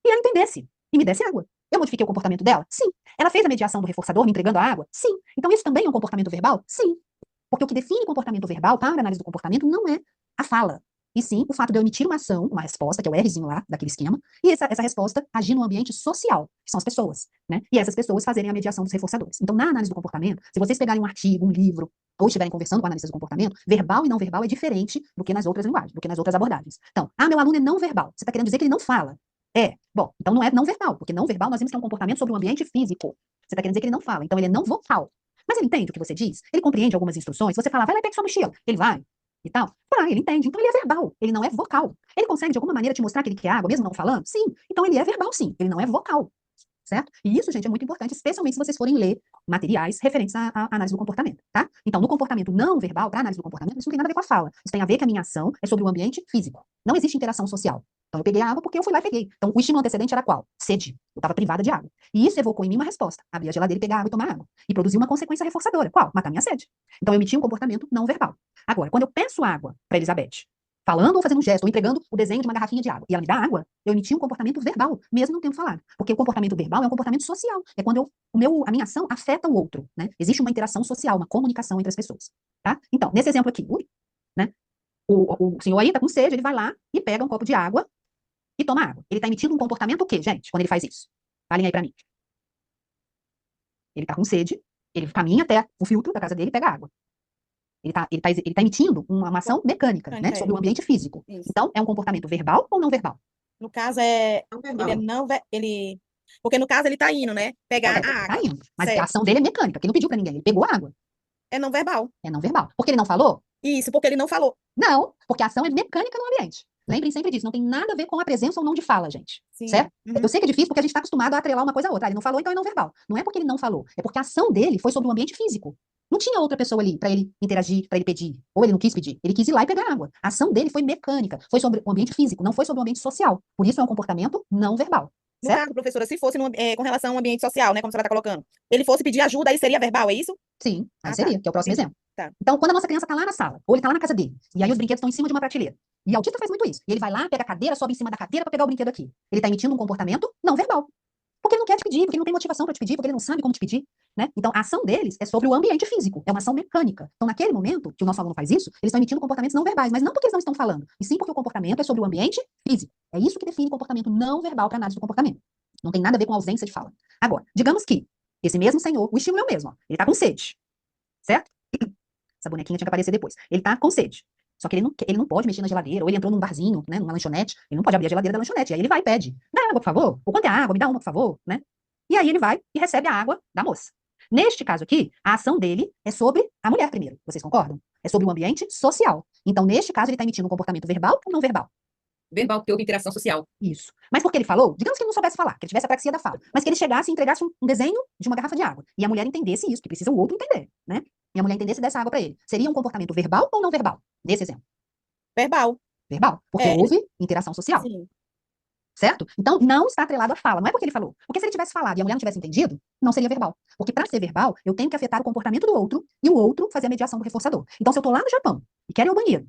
e ela entendesse, e me desse água. Eu modifiquei o comportamento dela? Sim. Ela fez a mediação do reforçador me entregando a água? Sim. Então isso também é um comportamento verbal? Sim. Porque o que define comportamento verbal para a análise do comportamento não é a fala, e sim o fato de eu emitir uma ação, uma resposta, que é o Rzinho lá, daquele esquema, e essa resposta agir no ambiente social, que são as pessoas, né? E essas pessoas fazerem a mediação dos reforçadores. Então, na análise do comportamento, se vocês pegarem um artigo, um livro, ou estiverem conversando com analistas do comportamento, verbal e não verbal é diferente do que nas outras linguagens, do que nas outras abordagens. Então, meu aluno é não verbal. Você está querendo dizer que ele não fala? Bom, então não é não verbal, porque não verbal nós vimos que é um comportamento sobre o ambiente físico. Você está querendo dizer que ele não fala, então ele é não vocal. Mas ele entende o que você diz? Ele compreende algumas instruções? Se você falar, vai lá e pega sua mochila, ele vai e tal. Ele entende. Então ele é verbal, ele não é vocal. Ele consegue, de alguma maneira, te mostrar que ele quer água, mesmo não falando? Sim. Então ele é verbal, sim. Ele não é vocal. Certo? E isso, gente, é muito importante, especialmente se vocês forem ler materiais referentes à análise do comportamento, tá? Então, no comportamento não verbal, para análise do comportamento, isso não tem nada a ver com a fala. Isso tem a ver que a minha ação é sobre o ambiente físico. Não existe interação social. Então, eu peguei a água porque eu fui lá e peguei. Então, o estímulo antecedente era qual? Sede. Eu estava privada de água. E isso evocou em mim uma resposta. Abrir a geladeira e pegar água e tomar água. E produziu uma consequência reforçadora. Qual? Matar minha sede. Então, eu emiti um comportamento não verbal. Agora, quando eu peço água para Elizabeth, falando ou fazendo um gesto, ou entregando o desenho de uma garrafinha de água, e ela me dá água, eu emiti um comportamento verbal, mesmo não tendo falado. Porque o comportamento verbal é um comportamento social. É quando a minha ação afeta o outro, né? Existe uma interação social, uma comunicação entre as pessoas, tá? Então, nesse exemplo aqui, né? O senhor aí tá com sede, ele vai lá e pega um copo de água e toma água. Ele tá emitindo um comportamento o quê, gente, quando ele faz isso? Falem aí pra mim. Ele tá com sede, ele caminha até o filtro da casa dele e pega água. Ele tá emitindo uma ação mecânica, né, sobre o ambiente físico. Isso. Então, é um comportamento verbal ou não verbal? No caso, Não verbal. ele é não, porque no caso ele tá indo, né? Pegar a Tá água. indo. Mas a Certo. ação dele é mecânica, porque ele não pediu pra ninguém, ele pegou a água. É não verbal. É não verbal. Porque ele não falou? Isso, porque ele não falou. Não, porque a ação é mecânica no ambiente. Lembrem sempre disso, não tem nada a ver com a presença ou não de fala, gente. Sim. Certo? Uhum. Eu sei que é difícil porque a gente está acostumado a atrelar uma coisa a outra. Ele não falou, então é não verbal. Não é porque ele não falou, é porque a ação dele foi sobre o ambiente físico. Não tinha outra pessoa ali para ele interagir, para ele pedir. Ou ele não quis pedir. Ele quis ir lá e pegar água. A ação dele foi mecânica, foi sobre o ambiente físico, não foi sobre o ambiente social. Por isso é um comportamento não verbal. No Certo? caso, professora, se fosse com relação ao ambiente social, né? Como a senhora está colocando, ele fosse pedir ajuda, aí seria verbal, é isso? Sim, aí Ah, seria, tá. que é o próximo Entendi. exemplo. Tá. Então, quando a nossa criança está lá na sala, ou ele está lá na casa dele, e aí os brinquedos estão em cima de uma prateleira, e autista faz muito isso, e ele vai lá, pega a cadeira, sobe em cima da cadeira para pegar o brinquedo aqui. Ele está emitindo um comportamento não verbal. Porque ele não quer te pedir, porque ele não tem motivação para te pedir, porque ele não sabe como te pedir, né? Então, a ação deles é sobre o ambiente físico, é uma ação mecânica. Então, naquele momento que o nosso aluno faz isso, eles estão emitindo comportamentos não verbais, mas não porque eles não estão falando, e sim porque o comportamento é sobre o ambiente físico. É isso que define comportamento não verbal para análise do comportamento. Não tem nada a ver com ausência de fala. Agora, digamos que esse mesmo senhor, o estímulo é o mesmo, ó, ele está com sede, certo? Essa bonequinha tinha que aparecer depois. Ele tá com sede. Só que ele não pode mexer na geladeira, ou ele entrou num barzinho, né, numa lanchonete, ele não pode abrir a geladeira da lanchonete. Aí ele vai e pede, dá água, por favor. Ou quanto é a água? Me dá uma, por favor, né? E aí ele vai e recebe a água da moça. Neste caso aqui, a ação dele é sobre a mulher primeiro. Vocês concordam? É sobre o ambiente social. Então, neste caso, ele está emitindo um comportamento verbal ou não verbal? Verbal, porque houve interação social. Isso. Mas porque ele falou, digamos que ele não soubesse falar, que ele tivesse a praxia da fala, mas que ele chegasse e entregasse um desenho de uma garrafa de água, e a mulher entendesse isso, que precisa o outro entender, né? E a mulher entendesse dessa água para ele. Seria um comportamento verbal ou não verbal? Nesse exemplo. Verbal. Verbal. Porque É. houve interação social, Sim. certo? Então, não está atrelado à fala. Não é porque ele falou. Porque se ele tivesse falado e a mulher não tivesse entendido, não seria verbal. Porque para ser verbal, eu tenho que afetar o comportamento do outro e o outro fazer a mediação do reforçador. Então, se eu tô lá no Japão e quero ir ao banheiro,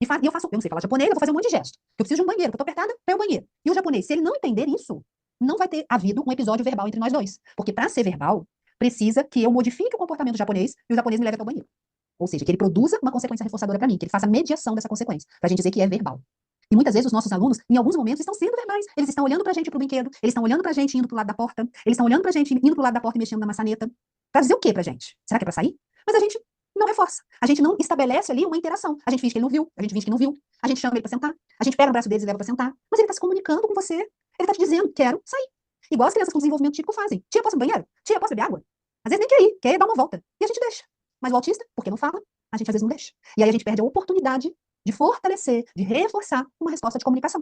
e eu não sei falar japonês, eu vou fazer um monte de gesto. Eu preciso de um banheiro, que eu tô apertada para ir ao banheiro. E o japonês, se ele não entender isso, não vai ter havido um episódio verbal entre nós dois. Porque para ser verbal, precisa que eu modifique o comportamento do japonês e o japonês me leve até o banheiro. Ou seja, que ele produza uma consequência reforçadora para mim, que ele faça a mediação dessa consequência, pra gente dizer que é verbal. E muitas vezes os nossos alunos, em alguns momentos, estão sendo verbais. Eles estão olhando pra gente pro brinquedo, eles estão olhando pra gente indo pro lado da porta, eles estão olhando pra gente indo pro lado da porta e mexendo na maçaneta. Pra dizer o quê pra gente? Será que é pra sair? Mas a gente não reforça. A gente não estabelece ali uma interação. A gente finge que ele não viu, a gente finge que não viu, a gente chama ele pra sentar, a gente pega no braço deles e leva pra sentar. Mas ele tá se comunicando com você, ele tá te dizendo, quero sair. Igual as crianças com desenvolvimento típico fazem. Tia, posso ir no banheiro? Tia, posso beber água? Às vezes nem quer ir dar uma volta. E a gente deixa. Mas o autista, porque não fala, a gente às vezes não deixa. E aí a gente perde a oportunidade de fortalecer, de reforçar uma resposta de comunicação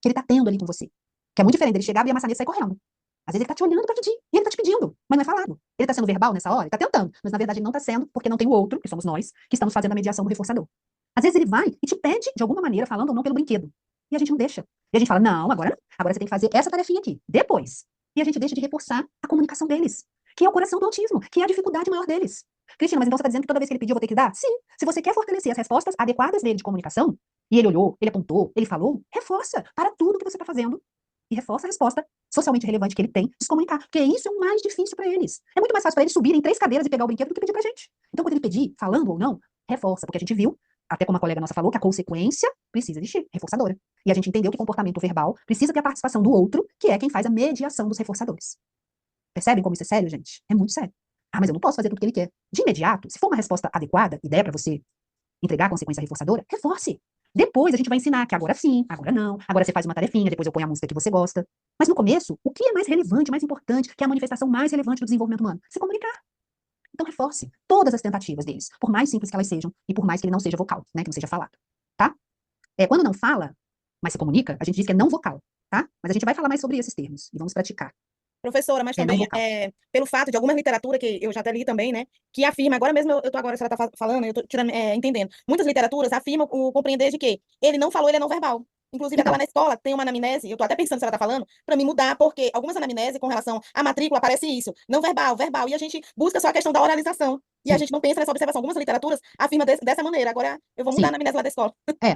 que ele tá tendo ali com você. Que é muito diferente dele chegar, abrir a maçaneta e sair correndo. Às vezes ele tá te olhando pra pedir, e ele tá te pedindo, mas não é falado. Ele tá sendo verbal nessa hora? Ele tá tentando, mas na verdade ele não tá sendo, porque não tem o outro, que somos nós, que estamos fazendo a mediação do reforçador. Às vezes ele vai e te pede, de alguma maneira, falando ou não pelo brinquedo. E a gente não deixa. E a gente fala, não, agora não. Agora você tem que fazer essa tarefinha aqui, depois. E a gente deixa de reforçar a comunicação deles, que é o coração do autismo, que é a dificuldade maior deles. Cristina, mas então você tá dizendo que toda vez que ele pedir eu vou ter que dar? Sim. Se você quer fortalecer as respostas adequadas dele de comunicação, e ele olhou, ele apontou, ele falou, reforça para tudo que você tá fazendo e reforça a resposta socialmente relevante que ele tem de se comunicar, porque isso é o mais difícil para eles. É muito mais fácil para eles subirem 3 cadeiras e pegar o brinquedo do que pedir pra gente. Então, quando ele pedir, falando ou não, reforça, porque a gente viu, até como a colega nossa falou, que a consequência precisa existir, reforçadora. E a gente entendeu que comportamento verbal precisa ter a participação do outro, que é quem faz a mediação dos reforçadores. Percebem como isso é sério, gente? É muito sério. Ah, mas eu não posso fazer tudo o que ele quer. De imediato, se for uma resposta adequada e der para você entregar a consequência reforçadora, reforce. Depois a gente vai ensinar que agora sim, agora não, agora você faz uma tarefinha, depois eu ponho a música que você gosta. Mas no começo, o que é mais relevante, mais importante, que é a manifestação mais relevante do desenvolvimento humano? Se comunicar. Então reforce todas as tentativas deles, por mais simples que elas sejam e por mais que ele não seja vocal, né, que não seja falado, tá? Quando não fala, mas se comunica, a gente diz que é não vocal, tá? Mas a gente vai falar mais sobre esses termos e vamos praticar. Professora, mas Não também, vocal. pelo fato de alguma literatura que eu já até li também, né, que afirma, agora mesmo eu tô agora, se ela tá falando, eu tô tirando, entendendo. Muitas literaturas afirmam o compreender de que ele não falou, ele é não verbal. Inclusive, até Então, lá na escola tem uma anamnese, eu tô até pensando se ela tá falando, para me mudar, porque algumas anamneses com relação à matrícula aparece isso, não verbal, verbal, e a gente busca só a questão da oralização. E a sim, gente não pensa nessa observação. Algumas literaturas afirmam dessa maneira. Agora eu vou mudar a sim. anamnese lá da escola.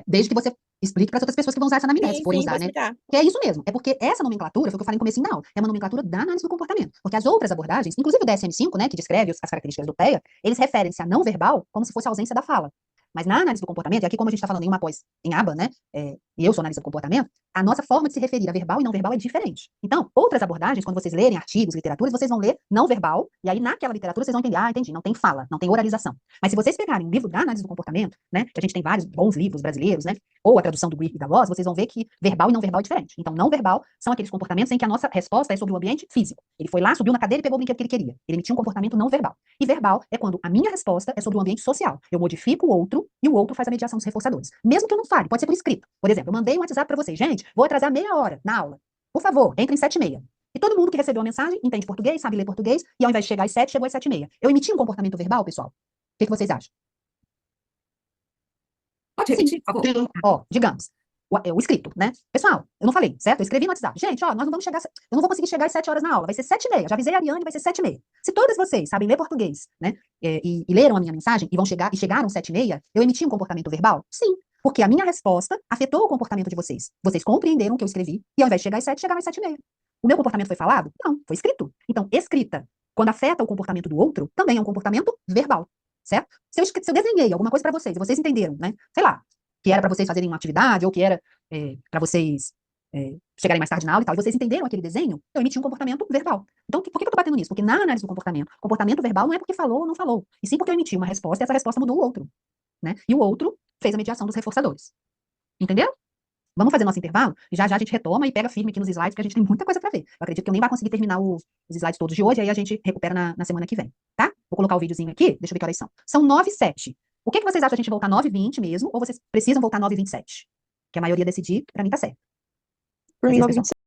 Desde que você explique para as outras pessoas que vão usar essa anamnese, se Sim, forem sim, vou usar, né? explicar. Que é isso mesmo. É porque essa nomenclatura, foi o que eu falei no comecinho da aula, é uma nomenclatura da análise do comportamento. Porque as outras abordagens, inclusive o DSM-5, né, que descreve as características do TEA, eles referem-se a não verbal como se fosse a ausência da fala. Mas na análise do comportamento, e aqui como a gente está falando em uma pós, em aba, né, e eu sou analista do comportamento, a nossa forma de se referir a verbal e não verbal é diferente. Então, outras abordagens, quando vocês lerem artigos, literaturas, vocês vão ler não verbal, e aí naquela literatura vocês vão entender, entendi, não tem fala, não tem oralização. Mas se vocês pegarem um livro da análise do comportamento, né, que a gente tem vários bons livros brasileiros, né, ou a tradução do Greer e da Loz, vocês vão ver que verbal e não verbal é diferente. Então, não verbal são aqueles comportamentos em que a nossa resposta é sobre o ambiente físico. Ele foi lá, subiu na cadeira e pegou o brinquedo que ele queria. Ele emitiu um comportamento não verbal. E verbal é quando a minha resposta é sobre o ambiente social. Eu modifico o outro e o outro faz a mediação dos reforçadores. Mesmo que eu não fale, pode ser por escrito. Por exemplo, eu mandei um WhatsApp para vocês. Gente, vou atrasar meia hora na aula. Por favor, entre em 7h30. E todo mundo que recebeu a mensagem entende português, sabe ler português, e ao invés de chegar às 7, chegou às 7h30. Eu emiti um comportamento verbal, pessoal? O que vocês acham? Pode repetir, por favor? Ó, digamos, o escrito, né? Pessoal, eu não falei, certo? Eu escrevi no WhatsApp. Gente, ó, nós não vamos chegar, eu não vou conseguir chegar às 7 horas na aula, vai ser 7h30. Já avisei a Ariane, vai ser 7h30. Se todas vocês sabem ler português, né, e leram a minha mensagem e chegaram 7h30, eu emiti um comportamento verbal? Sim, porque a minha resposta afetou o comportamento de vocês. Vocês compreenderam o que eu escrevi e ao invés de chegar às 7, chegaram às 7h30. O meu comportamento foi falado? Não, foi escrito. Então, escrita, quando afeta o comportamento do outro, também é um comportamento verbal, certo? Se eu desenhei alguma coisa para vocês e vocês entenderam, né? Sei lá, que era para vocês fazerem uma atividade, ou que era para vocês chegarem mais tarde na aula e tal, e vocês entenderam aquele desenho, eu emiti um comportamento verbal. Então, por que eu tô batendo nisso? Porque na análise do comportamento verbal não é porque falou ou não falou, e sim porque eu emiti uma resposta e essa resposta mudou o outro, né? E o outro fez a mediação dos reforçadores. Entendeu? Vamos fazer nosso intervalo? Já a gente retoma e pega firme aqui nos slides, porque a gente tem muita coisa para ver. Eu acredito que eu nem vai conseguir terminar os slides todos de hoje, aí a gente recupera na semana que vem, tá? Vou colocar o videozinho aqui, deixa eu ver que horas são. São 9h07. O que vocês acham da gente voltar 9h20 mesmo, ou vocês precisam voltar 9h27? Que a maioria decidir, pra mim tá certo. Por mim, Beleza, pessoal? 9h27.